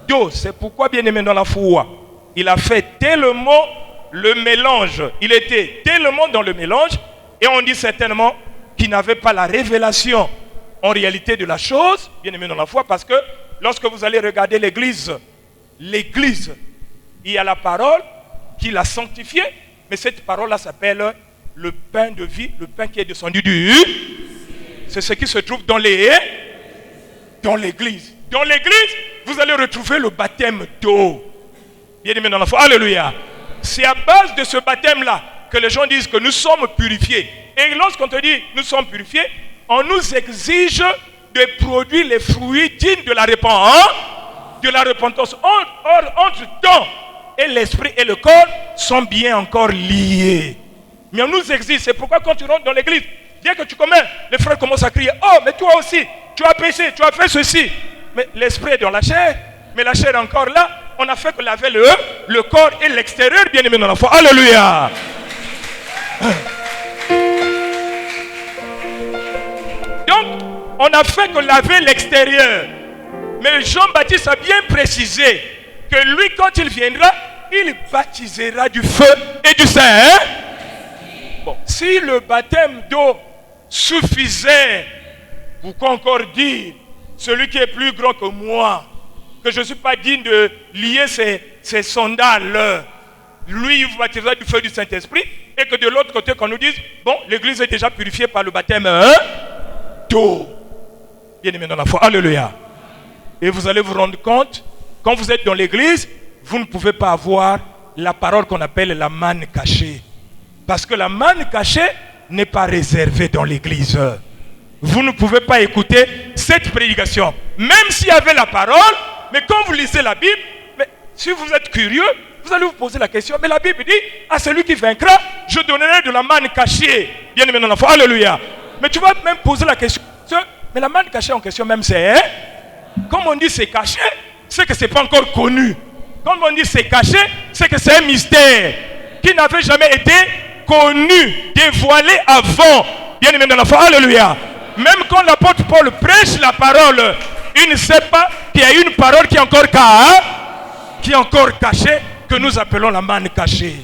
d'eau? C'est pourquoi, bien aimé dans la foi, il a fait tellement le mélange, il était tellement dans le mélange, et on dit certainement qu'il n'avait pas la révélation en réalité de la chose, bien aimé dans la foi, parce que lorsque vous allez regarder l'église, il y a la parole qui l'a sanctifiée, mais cette parole-là s'appelle le pain de vie, le pain qui est descendu du... C'est ce qui se trouve dans l'église. Dans l'église, vous allez retrouver le baptême d'eau. Bien aimé dans la foi, alléluia. C'est à base de ce baptême-là que les gens disent que nous sommes purifiés. Et lorsqu'on te dit nous sommes purifiés, on nous exige de produire les fruits dignes de la repentance. Or, entre-temps, et l'esprit et le corps sont bien encore liés. Mais on nous exige, c'est pourquoi quand tu rentres dans l'église, dès que tu commets, les frères commencent à crier, oh, mais toi aussi, tu as péché, tu as fait ceci. Mais l'esprit est dans la chair, mais la chair est encore là. On a fait que laver le corps et l'extérieur, bien aimé dans la foi. Alléluia. Donc, on a fait que laver l'extérieur. Mais Jean-Baptiste a bien précisé que lui, quand il viendra, il baptisera du feu et du Saint. Bon, si le baptême d'eau suffisait, pourquoi encore dire, celui qui est plus grand que moi, que je ne suis pas digne de lier ses sandales, lui, il vous baptisera du feu du Saint-Esprit, et que de l'autre côté, qu'on nous dise, bon, l'église est déjà purifiée par le baptême d'eau. Bien aimé dans la foi, alléluia. Et vous allez vous rendre compte, quand vous êtes dans l'église, vous ne pouvez pas avoir la parole qu'on appelle la manne cachée. Parce que la manne cachée n'est pas réservée dans l'église. Vous ne pouvez pas écouter cette prédication. Même s'il y avait la parole, mais quand vous lisez la Bible, mais si vous êtes curieux, vous allez vous poser la question, mais la Bible dit, à celui qui vaincra, je donnerai de la manne cachée. Bien aimé dans la foi, alléluia. Mais tu vas même poser la question, mais la manne cachée en question même c'est, comme on dit c'est caché, c'est que c'est pas encore connu. Comme on dit c'est caché, c'est que c'est un mystère qui n'avait jamais été connu, dévoilé avant. Bien aimé dans la foi, alléluia. Même quand l'apôtre Paul prêche la parole, il ne sait pas qu'il y a une parole qui est encore cachée, que nous appelons la manne cachée.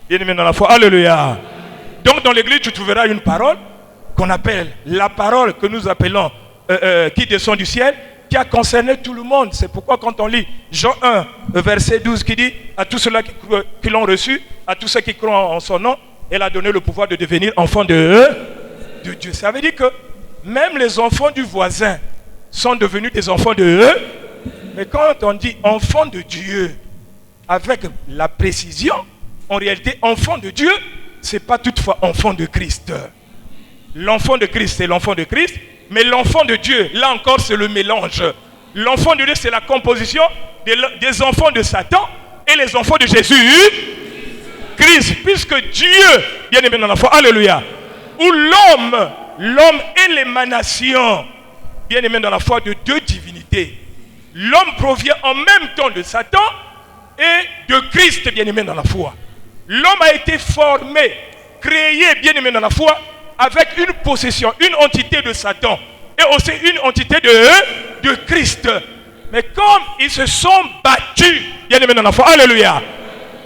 Bien aimé dans la foi, alléluia. Donc dans l'église, tu trouveras une parole qu'on appelle la parole que nous appelons qui descend du ciel, qui a concerné tout le monde. C'est pourquoi quand on lit Jean 1, verset 12, qui dit à tous ceux-là qui l'ont reçu, à tous ceux qui croient en son nom, elle a donné le pouvoir de devenir enfants de Dieu. Ça veut dire que même les enfants du voisin sont devenus des enfants de eux. Mais quand on dit enfants de Dieu, avec la précision, en réalité, enfant de Dieu, ce n'est pas toutefois enfant de Christ. L'enfant de Christ, c'est l'enfant de Christ, mais l'enfant de Dieu, là encore, c'est le mélange. L'enfant de Dieu, c'est la composition des enfants de Satan et les enfants de Jésus Christ, puisque Dieu, bien aimé dans la foi, alléluia, où l'homme est l'émanation, bien aimé dans la foi, de deux divinités. L'homme provient en même temps de Satan et de Christ, bien aimé dans la foi. L'homme a été formé, créé, bien aimé dans la foi, avec une possession, une entité de Satan et aussi une entité de Christ. Mais comme ils se sont battus, bien aimé dans la foi, alléluia,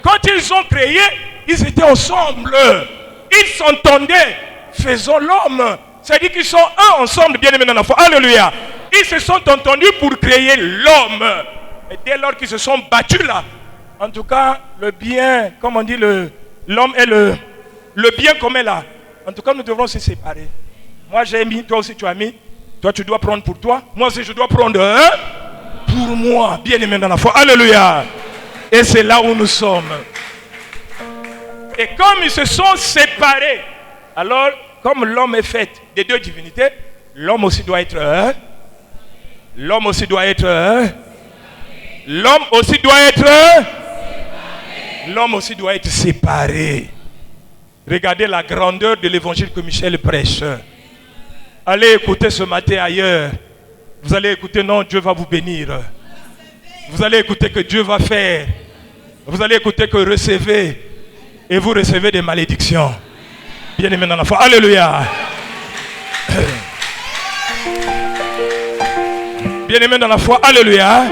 quand ils ont créé, ils étaient ensemble, ils s'entendaient, faisons l'homme. C'est-à-dire qu'ils sont un ensemble, bien aimé dans la foi, alléluia. Ils se sont entendus pour créer l'homme. Et dès lors qu'ils se sont battus là, en tout cas, le bien, comme on dit, l'homme est le bien commun là. En tout cas, nous devrons se séparer. Moi j'ai mis, toi aussi tu as mis. Toi tu dois prendre pour toi. Moi aussi je dois prendre pour moi. Bien aimé dans la foi. Alléluia. Et c'est là où nous sommes. Et comme ils se sont séparés, alors comme l'homme est fait des deux divinités, l'homme aussi doit être l'homme aussi doit être l'homme aussi doit être l'homme aussi doit être séparé. Regardez la grandeur de l'évangile que Michel prêche. Allez écouter ce matin ailleurs. Vous allez écouter, non, Dieu va vous bénir. Vous allez écouter que Dieu va faire. Vous allez écouter que recevez. et vous recevez des malédictions. Bien-aimés dans la foi. Alléluia. Bien-aimés dans la foi. Alléluia.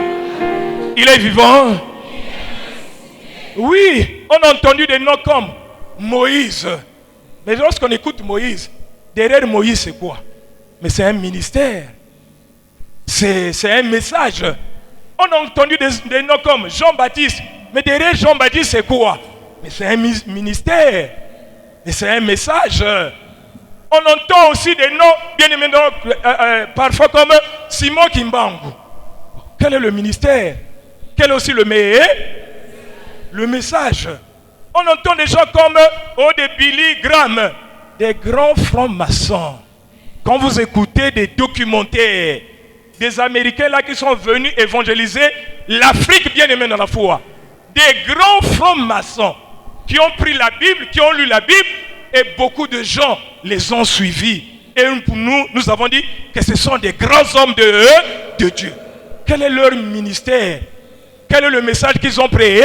Il est vivant. Oui, on a entendu des noms comme Moïse. Mais lorsqu'on écoute Moïse, derrière Moïse c'est quoi? Mais c'est un ministère. C'est un message. On a entendu des noms comme Jean-Baptiste. Mais derrière Jean-Baptiste c'est quoi? Mais c'est un ministère. Et c'est un message. On entend aussi des noms, bien aimés, parfois comme Simon Kimbangu. Quel est le ministère? Quel est aussi le message? On entend des gens comme des Billy Graham, des grands francs-maçons. Quand vous écoutez des documentaires des Américains là qui sont venus évangéliser l'Afrique, bien aimée dans la foi, des grands francs-maçons qui ont pris la Bible, qui ont lu la Bible, et beaucoup de gens les ont suivis. Et pour nous avons dit que ce sont des grands hommes de Dieu. Quel est leur ministère? Quel est le message qu'ils ont prêché?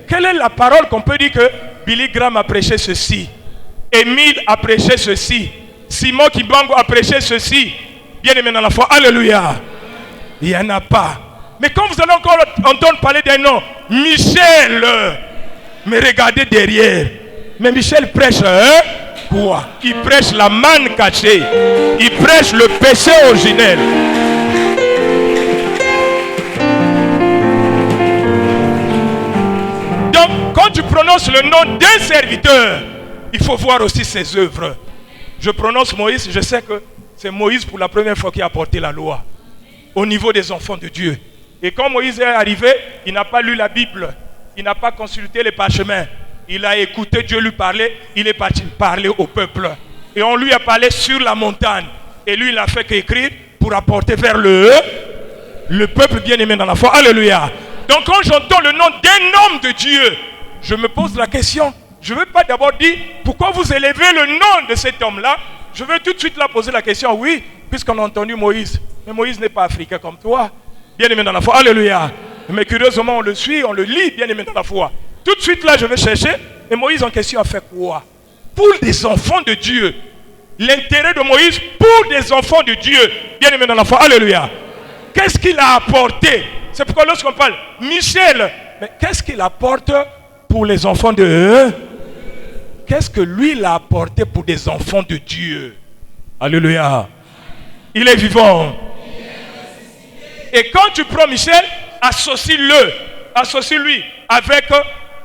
Quelle est la parole qu'on peut dire que Billy Graham a prêché ceci, Émile a prêché ceci, Simon Kimbangu a prêché ceci? Bien aimé dans la foi, alléluia. Il n'y en a pas. Mais quand vous allez encore entendre parler d'un nom, Michel, mais regardez derrière. Mais Michel prêche quoi? Il prêche la manne cachée. Il prêche le péché originel. Donc, quand tu prononces le nom d'un serviteur, il faut voir aussi ses œuvres. Je prononce Moïse, je sais que c'est Moïse pour la première fois qui a apporté la loi au niveau des enfants de Dieu. Et quand Moïse est arrivé, il n'a pas lu la Bible, il n'a pas consulté les parchemins, il a écouté Dieu lui parler, il est parti parler au peuple. Et on lui a parlé sur la montagne. Et lui, il n'a fait qu'écrire pour apporter vers le peuple bien-aimé dans la foi. Alléluia. Donc quand j'entends le nom d'un homme de Dieu, je me pose la question, je ne veux pas d'abord dire pourquoi vous élevez le nom de cet homme-là. Je veux tout de suite là poser la question, oui, puisqu'on a entendu Moïse. Mais Moïse n'est pas africain comme toi. Bien-aimé dans la foi, alléluia. Mais curieusement, on le suit, on le lit, bien-aimé dans la foi. Tout de suite là, je vais chercher. Et Moïse en question a fait quoi? Pour des enfants de Dieu. L'intérêt de Moïse pour des enfants de Dieu. Bien-aimé dans la foi, alléluia. Qu'est-ce qu'il a apporté? C'est pourquoi lorsqu'on parle Michel, mais qu'est-ce qu'il apporte pour les enfants de... Qu'est-ce que lui il a apporté pour des enfants de Dieu? Alléluia. Il est vivant. Et quand tu prends Michel, associe-lui avec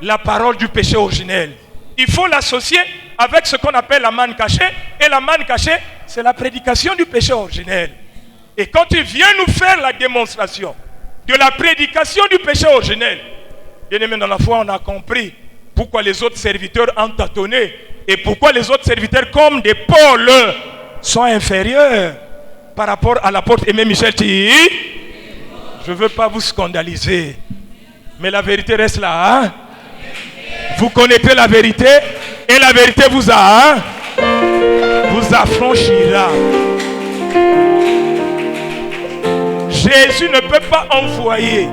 la parole du péché originel. Il faut l'associer avec ce qu'on appelle la manne cachée. Et la manne cachée, c'est la prédication du péché originel. Et quand tu viens nous faire la démonstration de la prédication du péché originel, bien-aimés dans la foi, on a compris pourquoi les autres serviteurs ont tâtonné et pourquoi les autres serviteurs comme des Paul sont inférieurs par rapport à l'apôtre Aimé Michel Thi. Je ne veux pas vous scandaliser, mais la vérité reste là. Hein? Vous connaissez la vérité et la vérité vous affranchira. Jésus ne peut pas envoyer.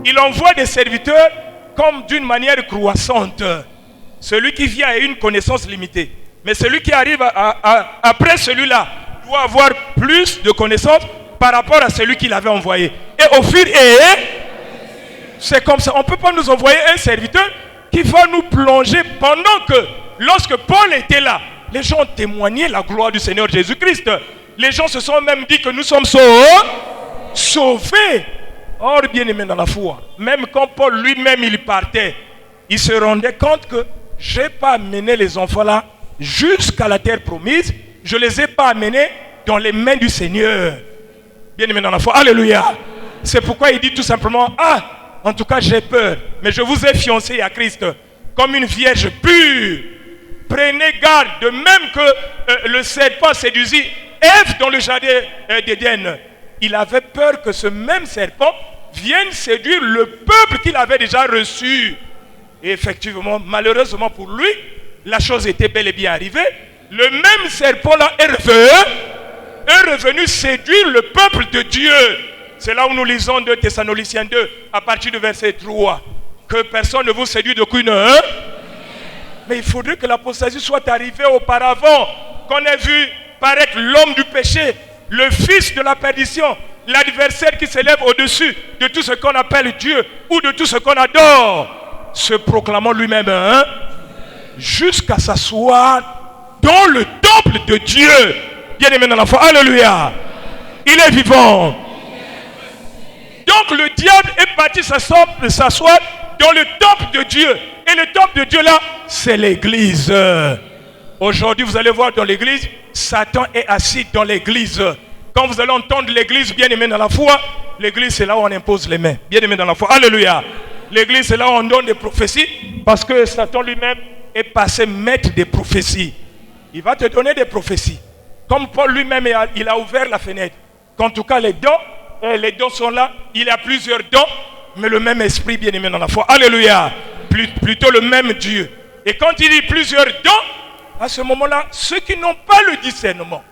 Il envoie des serviteurs comme d'une manière croissante. Celui qui vient a une connaissance limitée. Mais celui qui arrive après celui-là doit avoir plus de connaissances par rapport à celui qui l'avait envoyé. Et au fur c'est comme ça. On ne peut pas nous envoyer un serviteur qui va nous plonger pendant que, lorsque Paul était là, les gens ont témoigné la gloire du Seigneur Jésus-Christ. Les gens se sont même dit que nous sommes sauvés. Or, bien-aimé dans la foi, même quand Paul lui-même il partait, il se rendait compte que je n'ai pas amené les enfants là jusqu'à la terre promise, je ne les ai pas amenés dans les mains du Seigneur. Bien-aimé dans la foi, alléluia. C'est pourquoi il dit tout simplement, en tout cas j'ai peur, mais je vous ai fiancé à Christ comme une vierge pure. Prenez garde, de même que le serpent séduisit Ève dans le jardin d'Éden. Il avait peur que ce même serpent vienne séduire le peuple qu'il avait déjà reçu. Et effectivement, malheureusement pour lui, la chose était bel et bien arrivée. Le même serpent-là est revenu séduire le peuple de Dieu. C'est là où nous lisons 2 Thessaloniciens 2, à partir du verset 3. Que personne ne vous séduise d'aucune. Mais il faudrait que l'apostasie soit arrivée auparavant. Qu'on ait vu paraître l'homme du péché, le fils de la perdition, l'adversaire qui s'élève au-dessus de tout ce qu'on appelle Dieu ou de tout ce qu'on adore, se proclamant lui-même, jusqu'à s'asseoir dans le temple de Dieu. Bien-aimé dans la foi, alléluia. Il est vivant. Donc le diable est parti s'asseoir dans le temple de Dieu. Et le temple de Dieu là, c'est l'église. Aujourd'hui, vous allez voir dans l'église, Satan est assis dans l'église. Quand vous allez entendre l'église, bien-aimé dans la foi, l'église c'est là où on impose les mains. Bien-aimé dans la foi, alléluia. L'église c'est là où on donne des prophéties, parce que Satan lui-même est passé maître des prophéties. Il va te donner des prophéties. Comme Paul lui-même, il a ouvert la fenêtre. Qu'en tout cas les dons sont là, il a plusieurs dons, mais le même esprit, bien-aimé dans la foi, alléluia. Plutôt le même Dieu. Et quand il dit plusieurs dons, à ce moment-là, ceux qui n'ont pas le discernement,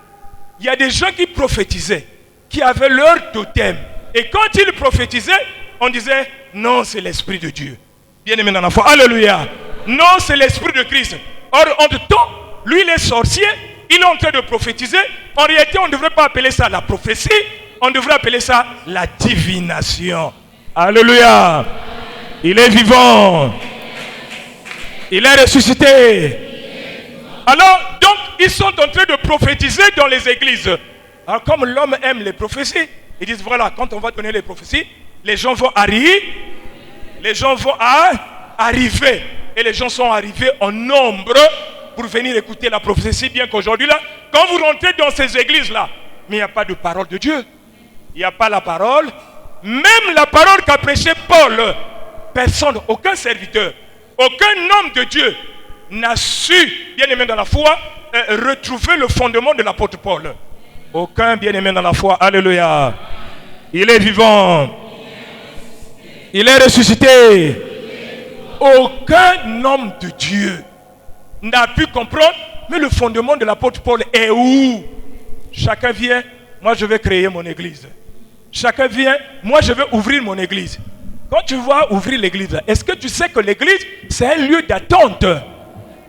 il y a des gens qui prophétisaient, qui avaient leur totem. Et quand ils prophétisaient, on disait, non, c'est l'esprit de Dieu. Bien-aimé dans la foi, alléluia. Non, c'est l'esprit de Christ. Or, en tout temps, lui, il est sorcier, il est en train de prophétiser. En réalité, on ne devrait pas appeler ça la prophétie, on devrait appeler ça la divination. Alléluia. Il est vivant. Il est ressuscité. Alors, donc, ils sont en train de prophétiser dans les églises. Alors, comme l'homme aime les prophéties, ils disent, voilà, quand on va donner les prophéties, les gens vont arriver. Et les gens sont arrivés en nombre pour venir écouter la prophétie, bien qu'aujourd'hui, là, quand vous rentrez dans ces églises-là, mais il n'y a pas de parole de Dieu. Il n'y a pas la parole. Même la parole qu'a prêché Paul, personne, aucun serviteur, aucun homme de Dieu n'a su, bien-aimé dans la foi, retrouver le fondement de l'apôtre Paul. Aucun bien-aimé dans la foi, alléluia. Il est vivant. Il est ressuscité. Aucun homme de Dieu n'a pu comprendre, mais le fondement de l'apôtre Paul est où? Chacun vient, moi je vais créer mon église. Chacun vient, moi je vais ouvrir mon église. Quand tu vas ouvrir l'église, est-ce que tu sais que l'église, c'est un lieu d'attente?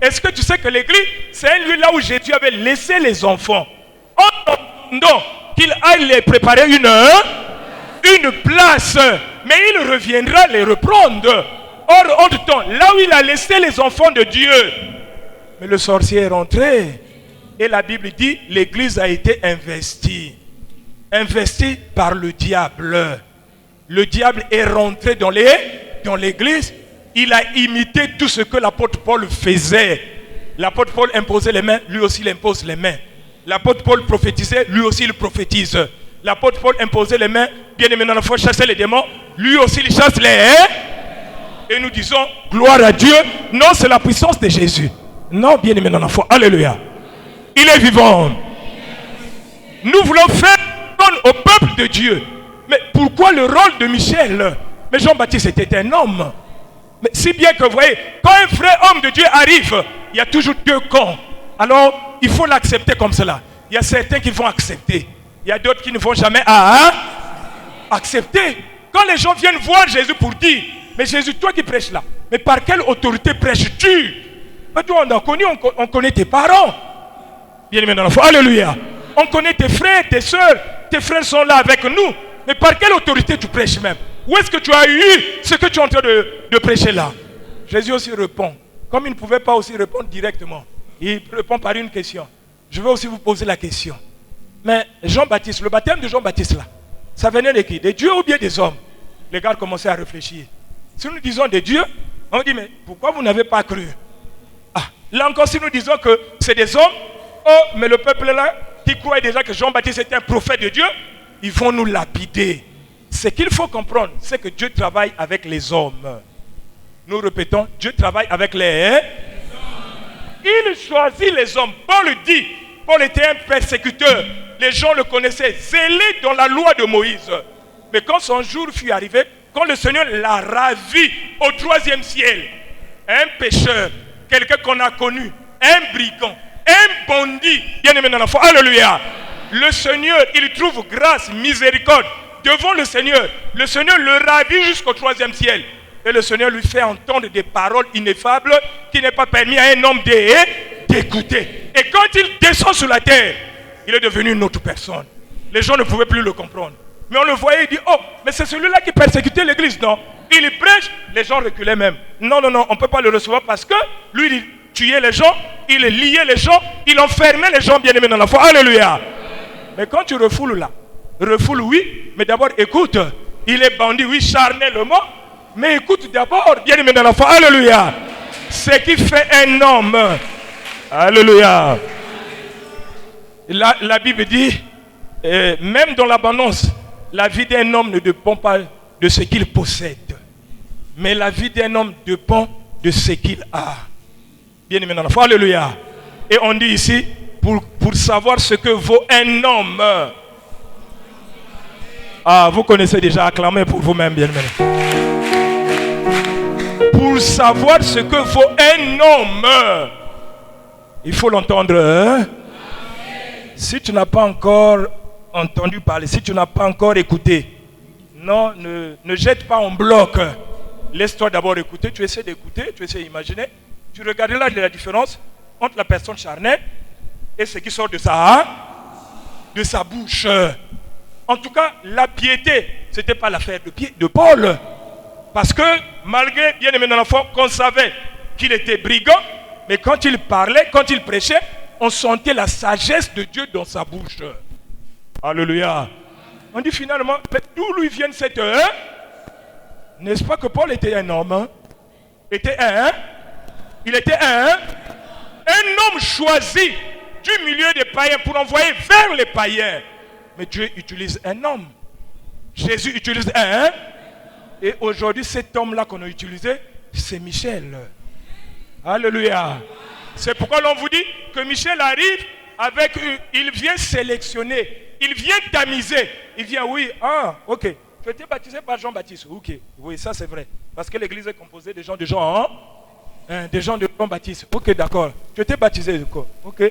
Est-ce que tu sais que l'église, c'est un lieu là où Jésus avait laissé les enfants, en attendant qu'il aille les préparer une place, mais il reviendra les reprendre. Or, en tout temps, là où il a laissé les enfants de Dieu, mais le sorcier est rentré. Et la Bible dit, l'église a été investie par le diable. Le diable est rentré dans l'église. Il a imité tout ce que l'apôtre Paul faisait. L'apôtre Paul imposait les mains, lui aussi il impose les mains. L'apôtre Paul prophétisait, lui aussi il prophétise. L'apôtre Paul imposait les mains, bien aimé dans la foi, chassait les démons, lui aussi il chasse les... Et nous disons, gloire à Dieu. Non, c'est la puissance de Jésus. Non, bien aimé dans la foi, alléluia. Il est vivant. Nous voulons faire au peuple de Dieu. Mais pourquoi le rôle de Michel? Mais Jean-Baptiste était un homme. Mais si bien que vous voyez, quand un vrai homme de Dieu arrive, il y a toujours deux camps. Alors, il faut l'accepter comme cela. Il y a certains qui vont accepter. Il y a d'autres qui ne vont jamais accepter. Quand les gens viennent voir Jésus pour dire, mais Jésus, toi qui prêches là, mais par quelle autorité prêches-tu? Mais toi, on a connu, on connaît tes parents. Bien aimé dans la foi, alléluia. On connaît tes frères, tes soeurs. Tes frères sont là avec nous. Mais par quelle autorité tu prêches même? Où est-ce que tu as eu ce que tu es en train de prêcher là? Jésus aussi répond. Comme il ne pouvait pas aussi répondre directement, il répond par une question. Je vais aussi vous poser la question. Mais Jean-Baptiste, le baptême de Jean-Baptiste là, ça venait de qui? Des dieux ou bien des hommes? Les gars commençaient à réfléchir. Si nous disons des dieux, on dit mais pourquoi vous n'avez pas cru? Là encore, si nous disons que c'est des hommes, oh, mais le peuple là, qui croyait déjà que Jean-Baptiste était un prophète de Dieu, ils vont nous lapider. Ce qu'il faut comprendre, c'est que Dieu travaille avec les hommes. Nous répétons, Dieu travaille avec les hommes. Il choisit les hommes. Paul dit, Paul était un persécuteur. Les gens le connaissaient, zélé dans la loi de Moïse. Mais quand son jour fut arrivé, quand le Seigneur l'a ravi au 3e ciel, un pécheur, quelqu'un qu'on a connu, un brigand, un bandit, bien aimé dans la foi, alléluia. Le Seigneur, il trouve grâce, miséricorde devant le Seigneur. Le Seigneur le ravit jusqu'au 3e ciel. Et le Seigneur lui fait entendre des paroles ineffables qui n'est pas permis à un homme d'écouter. Et quand il descend sur la terre, il est devenu une autre personne. Les gens ne pouvaient plus le comprendre. Mais on le voyait, il dit, oh, mais c'est celui-là qui persécutait l'église, non? Il prêche, les gens reculaient même. Non, non, non, on ne peut pas le recevoir parce que lui, il tuait les gens, il liait les gens, il enfermait les gens bien-aimés dans la foi. Alléluia. Mais quand tu refoules là, refoule oui, mais d'abord écoute. Il est bandit, oui, charnellement, mais écoute d'abord, bien-aimé dans la foi. Alléluia. Ce qui fait un homme. Alléluia. La Bible dit, même dans l'abondance, la vie d'un homme ne dépend pas de ce qu'il possède, mais la vie d'un homme dépend de ce qu'il a. Bien aimé dans la foi, alléluia. Et on dit ici, pour savoir ce que vaut un homme. Ah, vous connaissez déjà, acclamez pour vous-même, bien aimé. Pour savoir ce que vaut un homme, il faut l'entendre. Hein? Si tu n'as pas encore entendu parler, si tu n'as pas encore écouté, non, ne jette pas en bloc. Laisse-toi d'abord écouter. Tu essaies d'écouter, tu essaies d'imaginer. Tu regardes là la différence entre la personne charnelle et ce qui sort de sa bouche. En tout cas, la piété, ce n'était pas l'affaire de Paul. Parce que malgré, bien aimé dans la foi, qu'on savait qu'il était brigand, mais quand il parlait, quand il prêchait, on sentait la sagesse de Dieu dans sa bouche. Alléluia. On dit finalement, d'où lui vient cette heure? N'est-ce pas que Paul était un homme? Hein? Il était un homme choisi du milieu des païens pour envoyer vers les païens. Mais Dieu utilise un homme. Jésus utilise un. Et aujourd'hui, cet homme-là qu'on a utilisé, c'est Michel. Alléluia. C'est pourquoi l'on vous dit que Michel arrive avec, il vient sélectionner, il vient tamiser. Il vient, oui, ok. Tu étais baptisé par Jean-Baptiste. Ok, oui, ça c'est vrai. Parce que l'église est composée de gens de Jean-Baptiste. Ok, d'accord. Tu étais baptisé, quoi. Ok.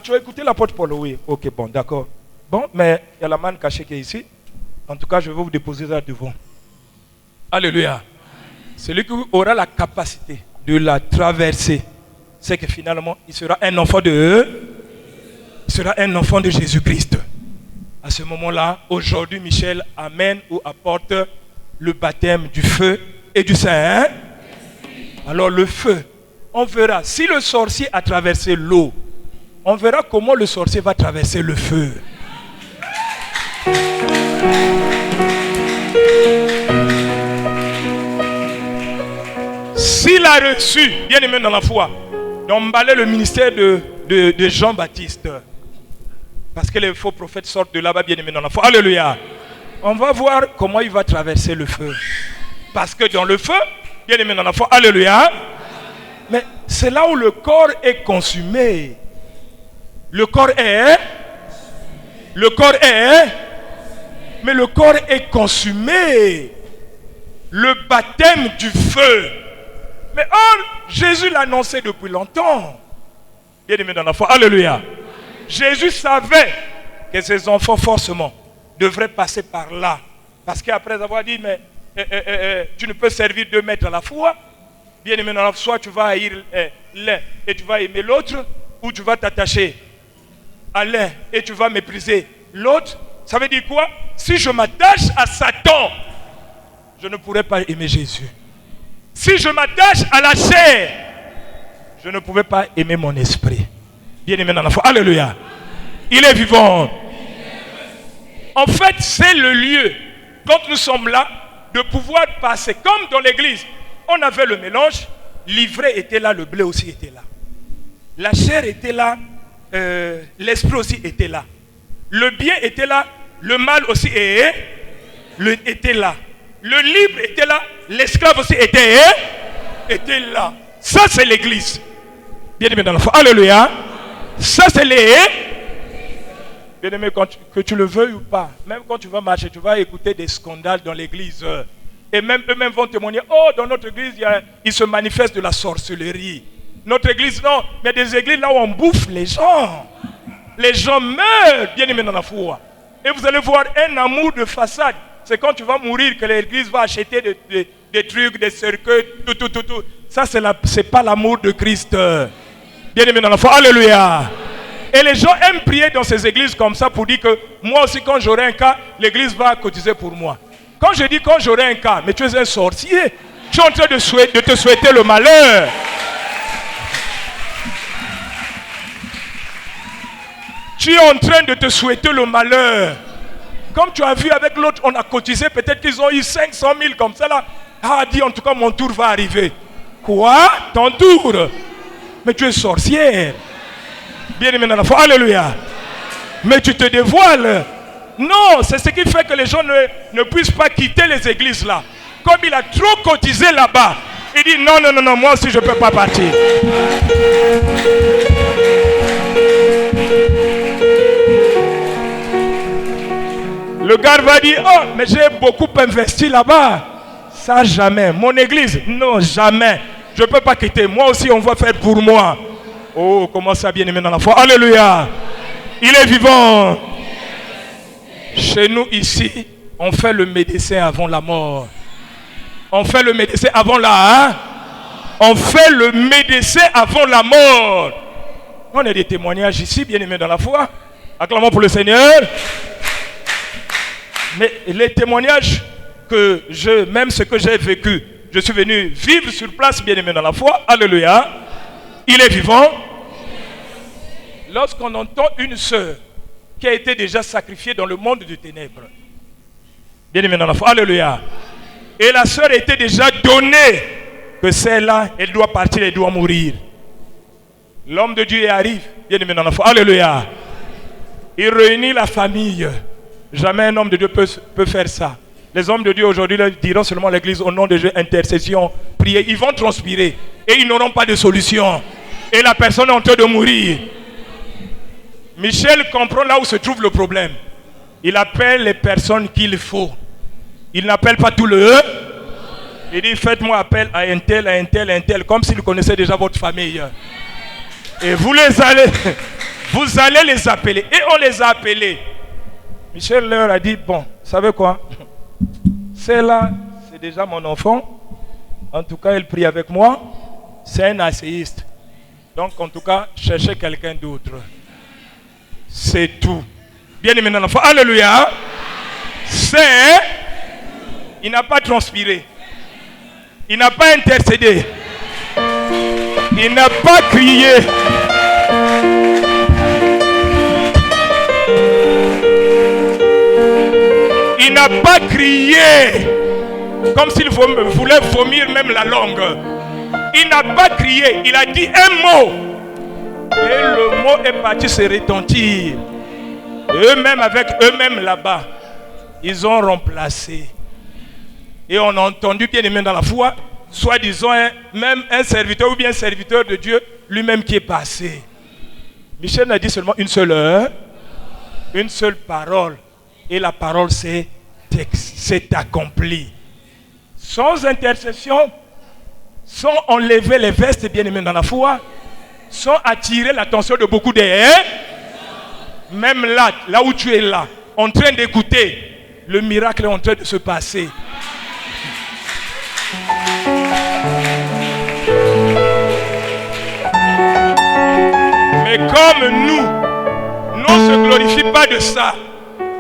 Tu as écouté l'apôtre Paul, oui. Ok, bon, d'accord. Bon, mais il y a la manne cachée qui est ici. En tout cas, je vais vous déposer là devant. Alléluia. Celui qui aura la capacité de la traverser, c'est que finalement, il sera un enfant de Jésus-Christ. À ce moment-là, aujourd'hui, Michel amène ou apporte le baptême du feu et du Saint. Alors le feu, on verra. Si le sorcier a traversé l'eau, on verra comment le sorcier va traverser le feu. S'il a reçu, bien aimé dans la foi, d'emballer le ministère de Jean-Baptiste, parce que les faux prophètes sortent de là-bas, bien aimé dans la foi. Alléluia. On va voir comment il va traverser le feu. Parce que dans le feu, bien aimé dans la foi, alléluia. Mais c'est là où le corps est consumé. Le corps est consumé. Le baptême du feu. Mais Jésus l'a annoncé depuis longtemps. Bien aimé dans la foi, alléluia. Jésus savait que ses enfants forcément devraient passer par là. Parce qu'après avoir dit, mais tu ne peux servir 2 maîtres à la fois. Bien aimé dans la foi, soit tu vas haïr l'un et tu vas aimer l'autre, ou tu vas t'attacher à l'un et tu vas mépriser l'autre. Ça veut dire quoi? Si je m'attache à Satan, je ne pourrai pas aimer Jésus. Si je m'attache à la chair, je ne pouvais pas aimer mon esprit. Bien aimé dans la foi. Alléluia. Il est vivant. En fait, c'est le lieu, quand nous sommes là, de pouvoir passer. Comme dans l'église, on avait le mélange. L'ivraie était là, le blé aussi était là. La chair était là, l'esprit aussi était là. Le bien était là, le mal aussi était là. Le libre était là, l'esclave aussi était là. Ça, c'est l'église. Bien aimé dans la foi. Alléluia. Ça, c'est les... Bien aimé, que tu le veuilles ou pas, même quand tu vas marcher, tu vas écouter des scandales dans l'église. Et même eux-mêmes vont témoigner, dans notre église, il se manifeste de la sorcellerie. Notre église, non, mais des églises là où on bouffe les gens. Les gens meurent, bien aimés dans la foi. Et vous allez voir un amour de façade c'est quand tu vas mourir que l'église va acheter des trucs, des cercueils, tout. Ça, c'est pas l'amour de Christ. Bien-aimé dans la foi, alléluia. Et les gens aiment prier dans ces églises comme ça pour dire que moi aussi, quand j'aurai un cas, l'église va cotiser pour moi. Quand je dis quand j'aurai un cas, mais tu es un sorcier. Tu es en train de te souhaiter le malheur. Tu es en train de te souhaiter le malheur. Comme tu as vu avec l'autre, on a cotisé, peut-être qu'ils ont eu 500 000 comme ça là. Ah, dit en tout cas, mon tour va arriver. Quoi? Ton tour? Mais tu es sorcière. Bien-aimé dans la foi, alléluia. Mais tu te dévoiles. Non, c'est ce qui fait que les gens ne puissent pas quitter les églises là. Comme il a trop cotisé là-bas, il dit non, moi aussi je ne peux pas partir. Le gars va dire, oh, mais j'ai beaucoup investi là-bas. Ça, jamais. Mon église, non, jamais. Je ne peux pas quitter. Moi aussi, on va faire pour moi. Oh, comment ça, bien-aimé dans la foi. Alléluia. Il est vivant. Chez nous, ici, on fait le médecin avant la mort. On fait le médecin avant On fait le médecin avant la mort. On a des témoignages ici, bien-aimés dans la foi. Acclamons pour le Seigneur. Mais les témoignages même ce que j'ai vécu, je suis venu vivre sur place, bien-aimé dans la foi. Alléluia. Il est vivant. Lorsqu'on entend une sœur qui a été déjà sacrifiée dans le monde des ténèbres, bien-aimé dans la foi. Alléluia. Et la sœur était déjà donnée que celle-là, elle doit partir, elle doit mourir. L'homme de Dieu arrive, bien-aimé dans la foi. Alléluia. Il réunit la famille. Jamais un homme de Dieu peut faire ça. Les hommes de Dieu aujourd'hui diront seulement à l'église au nom de Dieu, intercession, prier. Ils vont transpirer et ils n'auront pas de solution. Et la personne est en train de mourir. Michel comprend là où se trouve le problème. Il appelle les personnes qu'il faut. Il n'appelle pas tout le... Il dit, faites-moi appel à un tel, comme s'il connaissait déjà votre famille. Et vous allez les appeler. Et on les a appelés. Michel leur a dit, bon, vous savez quoi? Celle-là, c'est déjà mon enfant. En tout cas, elle prie avec moi. C'est un asséiste. Donc, en tout cas, cherchez quelqu'un d'autre. C'est tout. Bien-aimé dans l'enfant. Alléluia. Il n'a pas transpiré. Il n'a pas intercédé. Il n'a pas crié. Il n'a pas crié comme s'il voulait vomir même la langue. Il n'a pas crié. Il a dit un mot. Et le mot est parti se retentir. Eux-mêmes, avec eux-mêmes là-bas, ils ont remplacé. Et on a entendu, bien aimé dans la foi, soi-disant même un serviteur ou bien un serviteur de Dieu, lui-même qui est passé. Michel n'a dit seulement une seule heure, une seule parole. Et la parole s'est accomplie. Sans intercession, sans enlever les vestes, bien aimés dans la foi, sans attirer l'attention de beaucoup d'eux, même là où tu es là, en train d'écouter, le miracle est en train de se passer. Mais comme nous ne se glorifie pas de ça,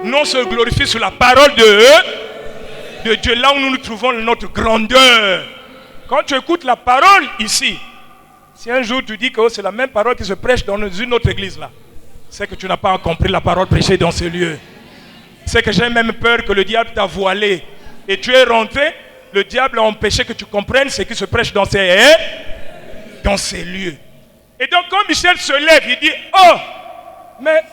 nous on se glorifie sur la parole de Dieu, là où nous trouvons notre grandeur. Quand tu écoutes la parole ici, si un jour tu dis que c'est la même parole qui se prêche dans une autre église là, c'est que tu n'as pas compris la parole prêchée dans ce lieu. C'est que j'ai même peur que le diable t'a voilé et tu es rentré, le diable a empêché que tu comprennes ce qui se prêche dans ces lieux. Et donc quand Michel se lève, il dit, oh, mais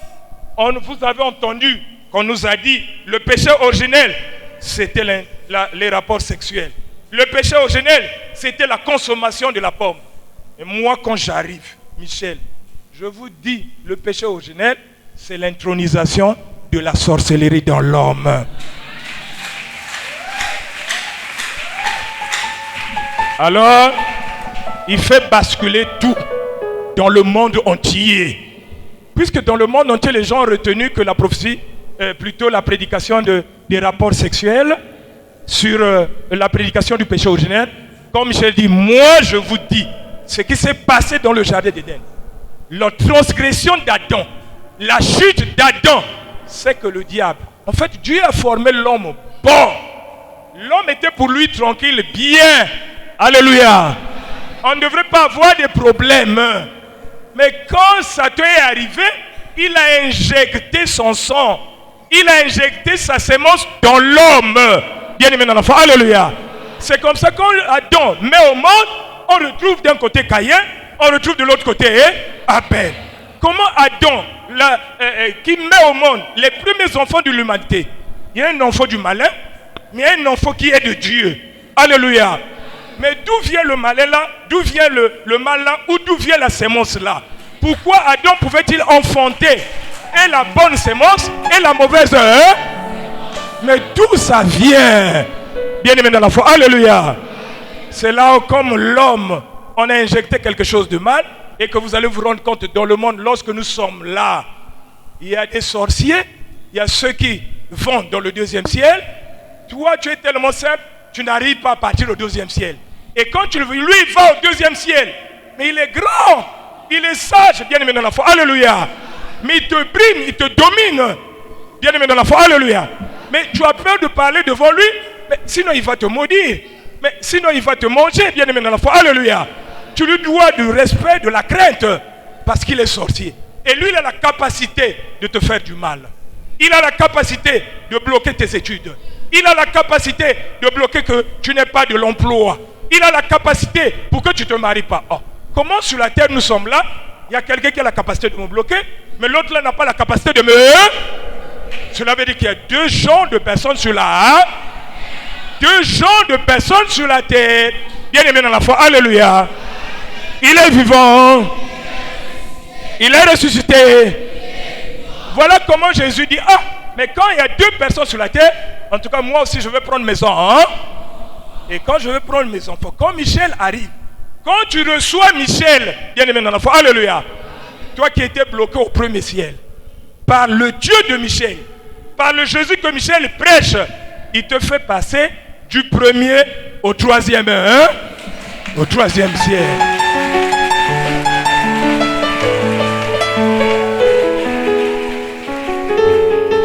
vous avez entendu qu'on nous a dit, le péché originel, c'était les rapports sexuels. Le péché originel, c'était la consommation de la pomme. Et moi, quand j'arrive, Michel, je vous dis, le péché originel, c'est l'intronisation de la sorcellerie dans l'homme. Alors, il fait basculer tout dans le monde entier. Puisque dans le monde entier, les gens ont retenu que la prophétie, plutôt la prédication de des rapports sexuels, sur la prédication du péché originel. Comme Michel dit, moi je vous dis ce qui s'est passé dans le jardin d'Éden. La transgression d'Adam, la chute d'Adam, c'est que le diable, en fait Dieu a formé l'homme bon. L'homme était pour lui tranquille, bien. Alléluia. On ne devrait pas avoir de problèmes. Mais quand Satan est arrivé, il a injecté son sang. Il a injecté sa sémence dans l'homme. Bien-aimé dans l'enfant. Alléluia. C'est comme ça quand Adam met au monde, on retrouve d'un côté Caïn, on retrouve de l'autre côté Abel. Comment Adam, qui met au monde les premiers enfants de l'humanité, il y a un enfant du malin, mais il y a un enfant qui est de Dieu. Alléluia. Mais d'où vient le malin là? D'où vient le mal là? Ou d'où vient la sémence là? Pourquoi Adam pouvait-il enfanter et la bonne sémence et la mauvaise? Mais d'où ça vient? Bien-aimé dans la foi. Alléluia. C'est là où, comme l'homme, on a injecté quelque chose de mal et que vous allez vous rendre compte dans le monde, lorsque nous sommes là, il y a des sorciers, il y a ceux qui vont dans le deuxième ciel. Toi, tu es tellement simple, tu n'arrives pas à partir au deuxième ciel. Et quand tu le veux, lui, il va au deuxième ciel. Mais il est grand, il est sage, bien-aimé dans la foi. Alléluia. Mais il te brime, il te domine, bien-aimé dans la foi. Alléluia. Mais tu as peur de parler devant lui, mais sinon il va te maudire. Mais sinon il va te manger, bien-aimé dans la foi. Alléluia. Tu lui dois du respect, de la crainte, parce qu'il est sorcier. Et lui, il a la capacité de te faire du mal. Il a la capacité de bloquer tes études. Il a la capacité de bloquer que tu n'aies pas de l'emploi. Il a la capacité pour que tu ne te maries pas. Oh. Comment sur la terre nous sommes là? Il y a quelqu'un qui a la capacité de me bloquer, mais l'autre là n'a pas la capacité de me... Cela veut dire qu'il y a deux genres de personnes sur la... Deux genres de personnes sur la terre. Bien aimé dans la foi. Alléluia. Il est vivant. Il est ressuscité. Voilà comment Jésus dit, ah, mais quand il y a deux personnes sur la terre, en tout cas moi aussi je vais prendre mes enfants. Et quand je vais prendre mes enfants, quand Michel arrive, quand tu reçois Michel, bien aimé dans la foi, alléluia, toi qui étais bloqué au premier ciel, par le Dieu de Michel, par le Jésus que Michel prêche, il te fait passer du premier au troisième, au troisième ciel.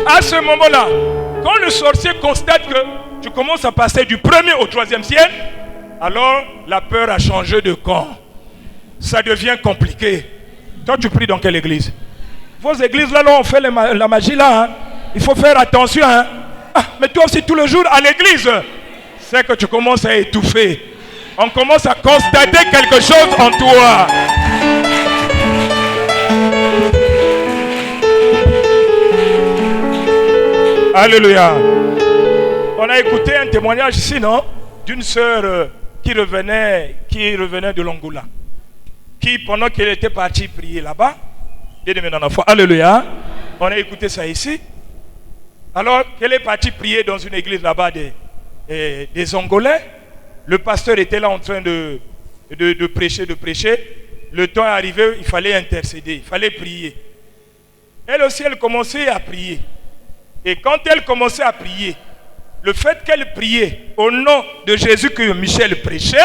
À ce moment-là, quand le sorcier constate que tu commences à passer du premier au troisième ciel, alors la peur a changé de camp. Ça devient compliqué. Toi, tu pries dans quelle église? Vos églises là, on fait la magie là. Hein? Il faut faire attention. Hein? Ah, mais toi aussi, tout le jour à l'église, c'est que tu commences à étouffer. On commence à constater quelque chose en toi. Alléluia. On a écouté un témoignage ici, non? D'une sœur qui revenait de l'Angola. Qui, pendant qu'elle était partie prier là-bas, dans la foi, alléluia, on a écouté ça ici. Alors qu'elle est partie prier dans une église là-bas des Angolais, le pasteur était là en train de prêcher. Le temps est arrivé, il fallait intercéder, il fallait prier. Elle aussi, elle commençait à prier. Et quand elle commençait à prier, le fait qu'elle priait au nom de Jésus que Michel prêchait,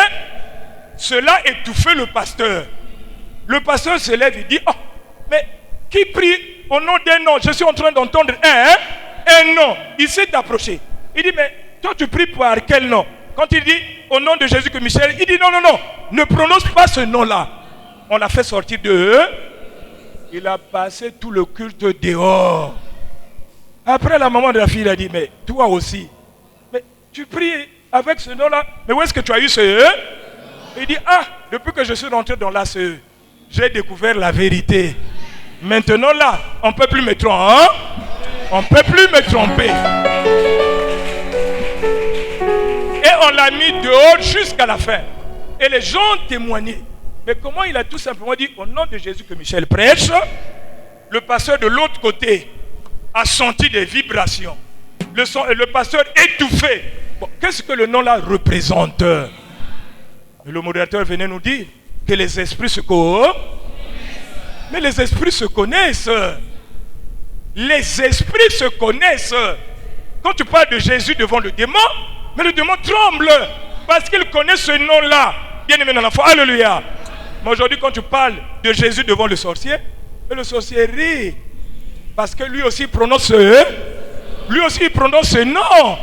cela étouffait le pasteur. Le pasteur se lève et dit, oh, mais qui prie au nom d'un nom? Je suis en train d'entendre un nom. Il s'est approché. Il dit, mais toi tu pries par quel nom? Quand il dit au nom de Jésus que Michel, il dit non, ne prononce pas ce nom-là. On l'a fait sortir de eux. Il a passé tout le culte dehors. Après, la maman de la fille a dit, mais toi aussi, mais tu pries avec ce nom-là, mais où est-ce que tu as eu ce? Il dit, ah, depuis que je suis rentré dans la CE, j'ai découvert la vérité. Maintenant là, on ne peut plus me tromper. Hein? On ne peut plus me tromper. Et on l'a mis dehors jusqu'à la fin. Et les gens témoignaient. Mais comment il a tout simplement dit, au nom de Jésus que Michel prêche, le pasteur de l'autre côté a senti des vibrations. Le pasteur étouffé. Bon, qu'est-ce que le nom-là représente? Le modérateur venait nous dire que les esprits se connaissent. Mais les esprits se connaissent. Les esprits se connaissent. quand tu parles de Jésus devant le démon, mais le démon tremble parce qu'il connaît ce nom-là. Bien-aimé dans la foi, alléluia. Mais aujourd'hui, quand tu parles de Jésus devant le sorcier, le sorcier rit parce que lui aussi prononce ce nom.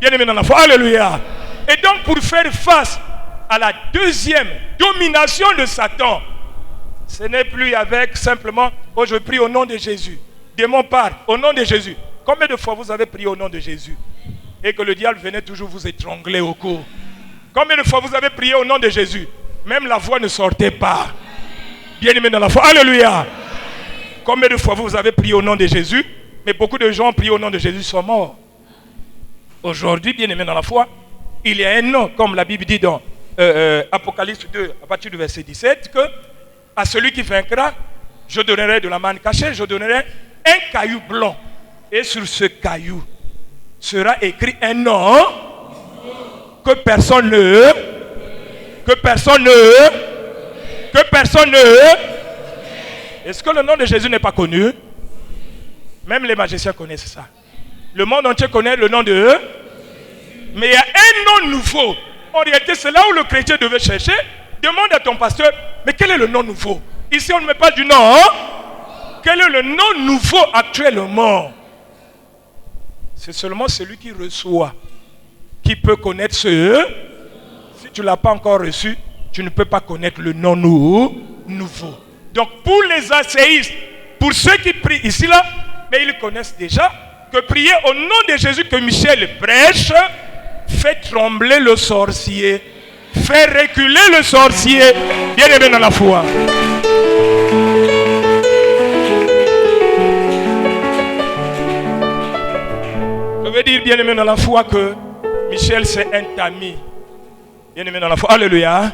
Bien-aimé dans la foi, alléluia. Et donc, pour faire face à la deuxième domination de Satan, ce n'est plus avec simplement, oh je prie au nom de Jésus. Démon part au nom de Jésus. Combien de fois vous avez prié au nom de Jésus et que le diable venait toujours vous étrangler au cou? Combien de fois vous avez prié au nom de Jésus? Même la voix ne sortait pas. Bien-aimé dans la foi, alléluia. Combien de fois vous avez prié au nom de Jésus, mais beaucoup de gens prient au nom de Jésus sont morts. Aujourd'hui, bien-aimé dans la foi, il y a un nom, comme la Bible dit dans Apocalypse 2, à partir du verset 17, que à celui qui vaincra, je donnerai de la manne cachée, je donnerai un caillou blanc. Et sur ce caillou sera écrit un nom que personne ne... Est-ce que le nom de Jésus n'est pas connu? Même les magiciens connaissent ça. Le monde entier connaît le nom de... Mais il y a un nom nouveau. En réalité, c'est là où le chrétien devait chercher. Demande à ton pasteur, mais quel est le nom nouveau? Ici, on ne met pas du nom. Quel est le nom nouveau actuellement? C'est seulement celui qui reçoit qui peut connaître ce. Si tu ne l'as pas encore reçu, tu ne peux pas connaître le nom nouveau. Donc, pour les athéistes, pour ceux qui prient ici, là, mais ils connaissent déjà que prier au nom de Jésus que Michel prêche fait trembler le sorcier, fait reculer le sorcier. Bien-aimé dans la foi. Je veux dire, bien-aimé dans la foi, que Michel c'est un tamis. Bien-aimé dans la foi, alléluia.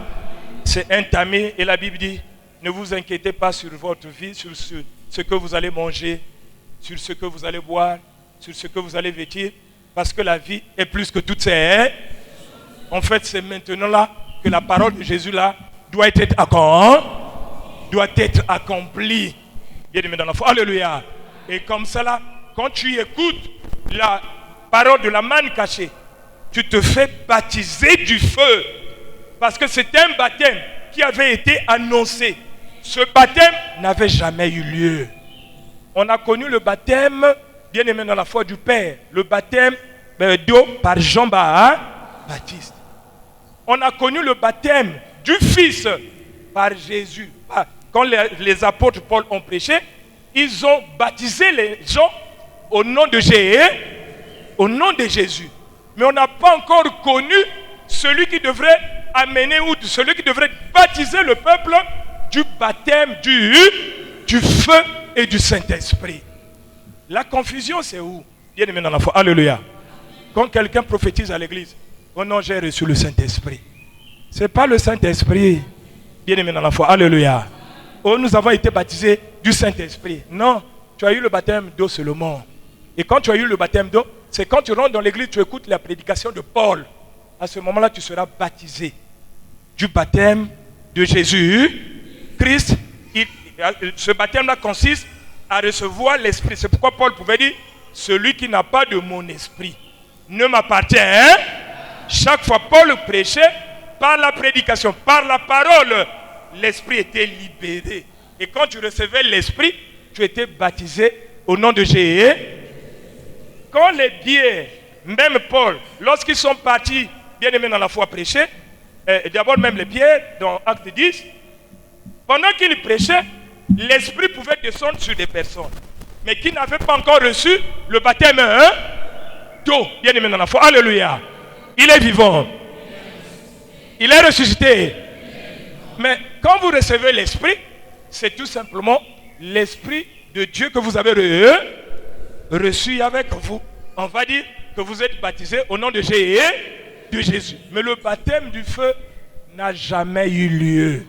C'est un tamis et la Bible dit, ne vous inquiétez pas sur votre vie, sur ce que vous allez manger, sur ce que vous allez boire, sur ce que vous allez vêtir, parce que la vie est plus que toutes ces... En fait, c'est maintenant là que la parole de Jésus là doit être accomplie. Bien-aimé dans la foi, alléluia. Et comme ça là, quand tu écoutes la parole de la manne cachée, tu te fais baptiser du feu. Parce que c'est un baptême qui avait été annoncé. Ce baptême n'avait jamais eu lieu. On a connu le baptême, bien aimé dans la foi du Père, le baptême d'eau par Jean-Baptiste. On a connu le baptême du Fils par Jésus. Quand les apôtres Paul ont prêché, ils ont baptisé les gens au nom de Jésus. Mais on n'a pas encore connu celui qui devrait amener ou celui qui devrait baptiser le peuple du baptême du feu et du Saint-Esprit. La confusion, c'est où? Bien aimé dans la foi. Alléluia. Quand quelqu'un prophétise à l'église, oh non, j'ai reçu le Saint-Esprit. Ce n'est pas le Saint-Esprit. Bien aimé dans la foi. Alléluia. Oh, nous avons été baptisés du Saint-Esprit. Non, tu as eu le baptême d'eau seulement. Et quand tu as eu le baptême d'eau, c'est quand tu rentres dans l'église, tu écoutes la prédication de Paul. À ce moment-là, tu seras baptisé du baptême de Jésus-Christ. Ce baptême-là consiste à recevoir l'Esprit. C'est pourquoi Paul pouvait dire, celui qui n'a pas de mon esprit ne m'appartient. Chaque fois Paul prêchait, par la prédication, par la parole, l'Esprit était libéré. Et quand tu recevais l'Esprit, tu étais baptisé au nom de Jésus. Quand les biais, même Paul, lorsqu'ils sont partis, bien aimés dans la foi, prêcher, d'abord même les Pierre, dans Acte 10, pendant qu'ils prêchaient, l'Esprit pouvait descendre sur des personnes, mais qui n'avaient pas encore reçu le baptême d'eau, bien aimés dans la foi. Alléluia. Il est vivant. Il est ressuscité. Mais quand vous recevez l'Esprit, c'est tout simplement l'Esprit de Dieu que vous avez reçu avec vous. On va dire que vous êtes baptisé au nom de Jésus. Mais le baptême du feu n'a jamais eu lieu.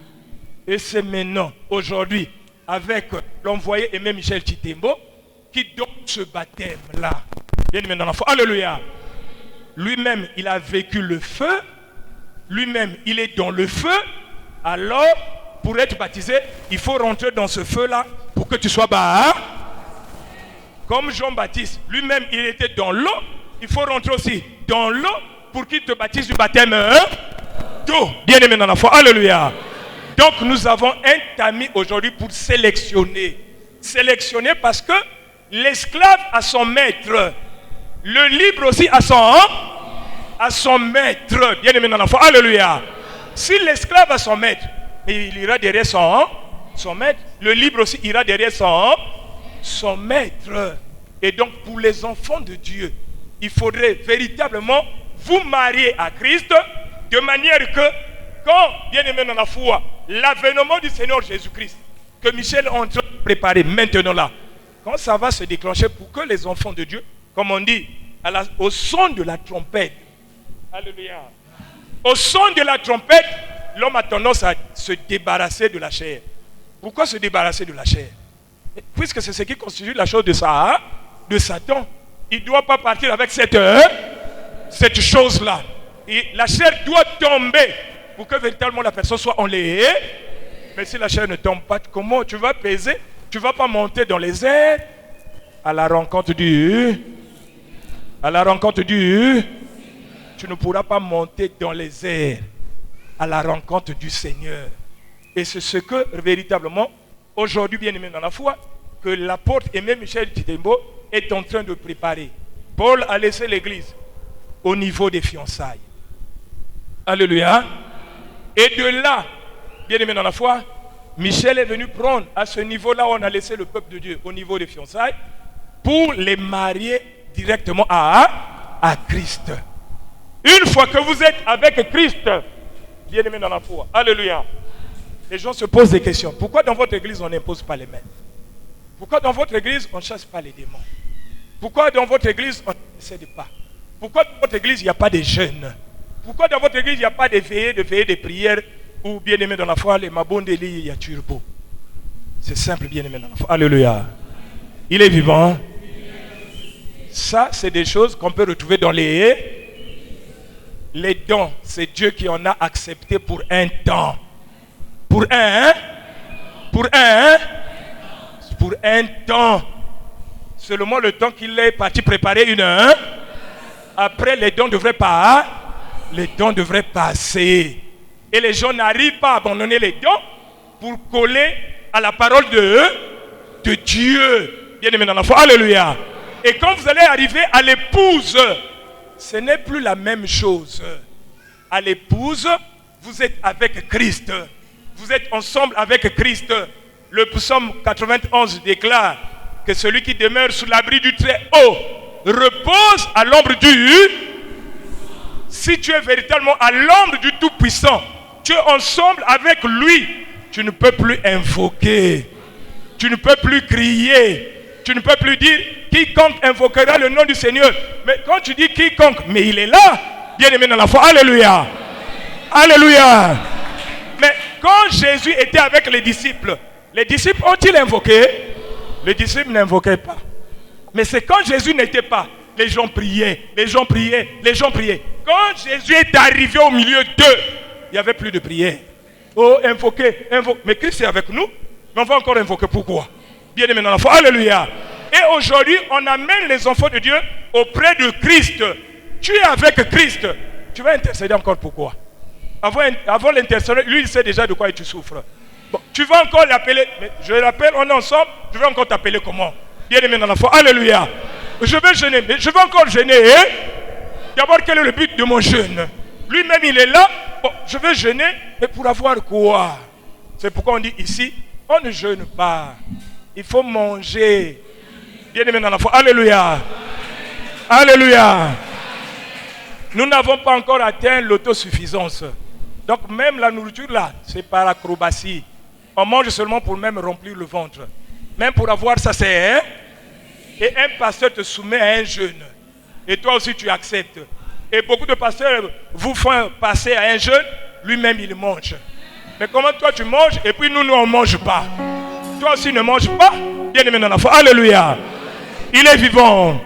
Et c'est maintenant, aujourd'hui, avec l'envoyé Aimé Michel Chitembo, qui donne ce baptême-là. Bien aimé dans la foi. Alléluia. Lui-même, il a vécu le feu. Lui-même, il est dans le feu. Alors, pour être baptisé, il faut rentrer dans ce feu-là pour que tu sois baptisé. Comme Jean-Baptiste, lui-même, il était dans l'eau. il faut rentrer aussi dans l'eau pour qu'il te baptise du baptême d'eau. Bien-aimé dans la foi. Alléluia. Donc nous avons un tamis aujourd'hui pour sélectionner. Sélectionner parce que l'esclave a son maître. Le libre aussi a son maître. Bien-aimé dans la foi. Alléluia. Si l'esclave a son maître, il ira derrière son maître. Le libre aussi ira derrière son maître. Et donc pour les enfants de Dieu, il faudrait véritablement vous marier à Christ de manière que quand, bien aimé dans la foi, l'avènement du Seigneur Jésus-Christ, que Michel est en train de préparer maintenant là, quand ça va se déclencher pour que les enfants de Dieu, comme on dit, au son de la trompette, alléluia, au son de la trompette, l'homme a tendance à se débarrasser de la chair. Pourquoi se débarrasser de la chair? Puisque c'est ce qui constitue la chose de Satan. Il ne doit pas partir avec cette chose-là. Et la chair doit tomber pour que véritablement la personne soit enlevée. Mais si la chair ne tombe pas, comment tu vas peser? Tu ne vas pas monter dans les airs à la rencontre du... Tu ne pourras pas monter dans les airs à la rencontre du Seigneur. Et c'est ce que véritablement, aujourd'hui, bien aimé dans la foi, que l'apôtre Aimé Michel Chitembo est en train de préparer. Paul a laissé l'église au niveau des fiançailles. Alléluia. Et de là, bien aimé dans la foi, Michel est venu prendre à ce niveau-là où on a laissé le peuple de Dieu au niveau des fiançailles pour les marier directement à Christ. Une fois que vous êtes avec Christ, bien aimé dans la foi, alléluia, les gens se posent des questions. Pourquoi dans votre église on n'impose pas les mains? Pourquoi dans votre église on ne chasse pas les démons? Pourquoi dans votre église on ne décède pas? Pourquoi dans votre église il n'y a pas de jeûnes? Pourquoi dans votre église il n'y a pas de veillées de prières? Ou bien aimé dans la foi, les mabondeli y a turbo? C'est simple, bien aimé dans la foi. Alléluia. Il est vivant. Ça, c'est des choses qu'on peut retrouver dans les dons. C'est Dieu qui en a accepté pour un temps. Pour un temps. Seulement le temps qu'il est parti préparer après les dons devraient passer. Et les gens n'arrivent pas à abandonner les dons pour coller à la parole de Dieu. Bien aimé dans la foi. Alléluia. Et quand vous allez arriver à l'épouse, ce n'est plus la même chose. À l'épouse, vous êtes avec Christ. Vous êtes ensemble avec Christ. Le psaume 91 déclare que celui qui demeure sous l'abri du Très-Haut repose à l'ombre du... Si tu es véritablement à l'ombre du Tout-Puissant, tu es ensemble avec lui, tu ne peux plus invoquer, tu ne peux plus crier, tu ne peux plus dire quiconque invoquera le nom du Seigneur. Mais quand tu dis quiconque, mais il est là, bien aimé dans la foi, alléluia, alléluia. Mais quand Jésus était avec les disciples ont-ils invoqué? Les disciples n'invoquaient pas. Mais c'est quand Jésus n'était pas, les gens priaient, les gens priaient, les gens priaient. Quand Jésus est arrivé au milieu d'eux, il n'y avait plus de prière. Oh, invoquer. Mais Christ est avec nous, mais on va encore invoquer. Pourquoi? Bien aimé dans la foi, alléluia. Et aujourd'hui, on amène les enfants de Dieu auprès de Christ. Tu es avec Christ. Tu vas intercéder encore pourquoi? Avant l'intercession, lui il sait déjà de quoi tu souffres. Bon, tu vas encore l'appeler. Mais je l'appelle, on est ensemble. Je vais encore t'appeler comment? Bien aimé dans la foi, alléluia. Je vais jeûner, mais je vais encore jeûner. D'abord, quel est le but de mon jeûne? Lui-même il est là. Bon, je vais jeûner, mais pour avoir quoi? C'est pourquoi on dit ici, on ne jeûne pas. Il faut manger. Bien aimé dans la foi, alléluia. Alléluia. Nous n'avons pas encore atteint l'autosuffisance. Donc même la nourriture là, c'est par acrobatie. On mange seulement pour même remplir le ventre. Même pour avoir ça, c'est... Et un pasteur te soumet à un jeûne. Et toi aussi tu acceptes. Et beaucoup de pasteurs vous font passer à un jeûne. Lui-même il mange. Mais comment toi tu manges et puis nous on ne mange pas? Toi aussi ne mange pas. Bien aimé dans la foi. Alléluia. Il est vivant.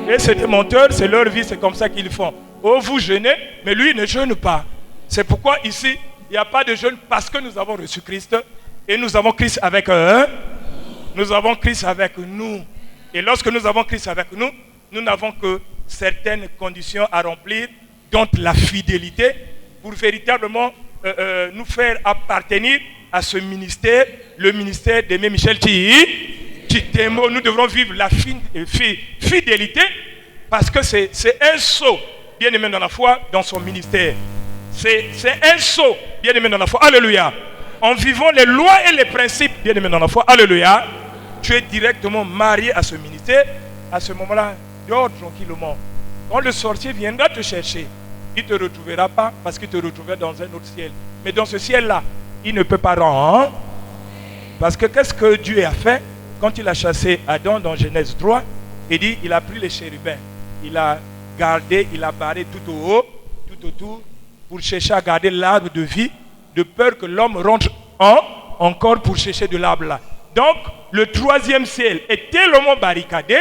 Et c'est des menteurs, c'est leur vie, c'est comme ça qu'ils font. Oh, vous jeûnez, mais lui ne jeûne pas. C'est pourquoi ici, il n'y a pas de jeûne parce que nous avons reçu Christ. Et nous avons Christ avec eux. Nous avons Christ avec nous. Et lorsque nous avons Christ avec nous, nous n'avons que certaines conditions à remplir, dont la fidélité, pour véritablement nous faire appartenir à ce ministère, le ministère d'Aimé Michel Titemo. Nous devrons vivre la fidélité, parce que c'est un saut, bien aimé dans la foi, dans son ministère. C'est un saut, bien aimé dans la foi. Alléluia. En vivant les lois et les principes, bien aimé dans la foi. Alléluia. Tu es directement marié à ce ministère. À ce moment-là, dors tranquillement. Quand le sorcier viendra te chercher, il ne te retrouvera pas, parce qu'il te retrouvera dans un autre ciel. Mais dans ce ciel-là, il ne peut pas rendre. Parce que qu'est-ce que Dieu a fait quand il a chassé Adam dans Genèse 3? Il dit, il a pris les chérubins. Il a gardé, il a barré tout au haut, tout autour, pour chercher à garder l'arbre de vie, de peur que l'homme rentre encore pour chercher de l'arbre là. Donc, le troisième ciel est tellement barricadé,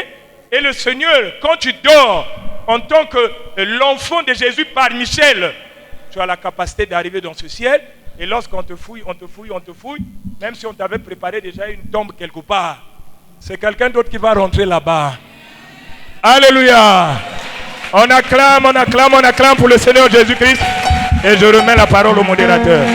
et le Seigneur, quand tu dors en tant que l'enfant de Jésus par Michel, tu as la capacité d'arriver dans ce ciel, et lorsqu'on te fouille, même si on t'avait préparé déjà une tombe quelque part, c'est quelqu'un d'autre qui va rentrer là-bas. Alléluia! On acclame pour le Seigneur Jésus-Christ, et je remets la parole au modérateur.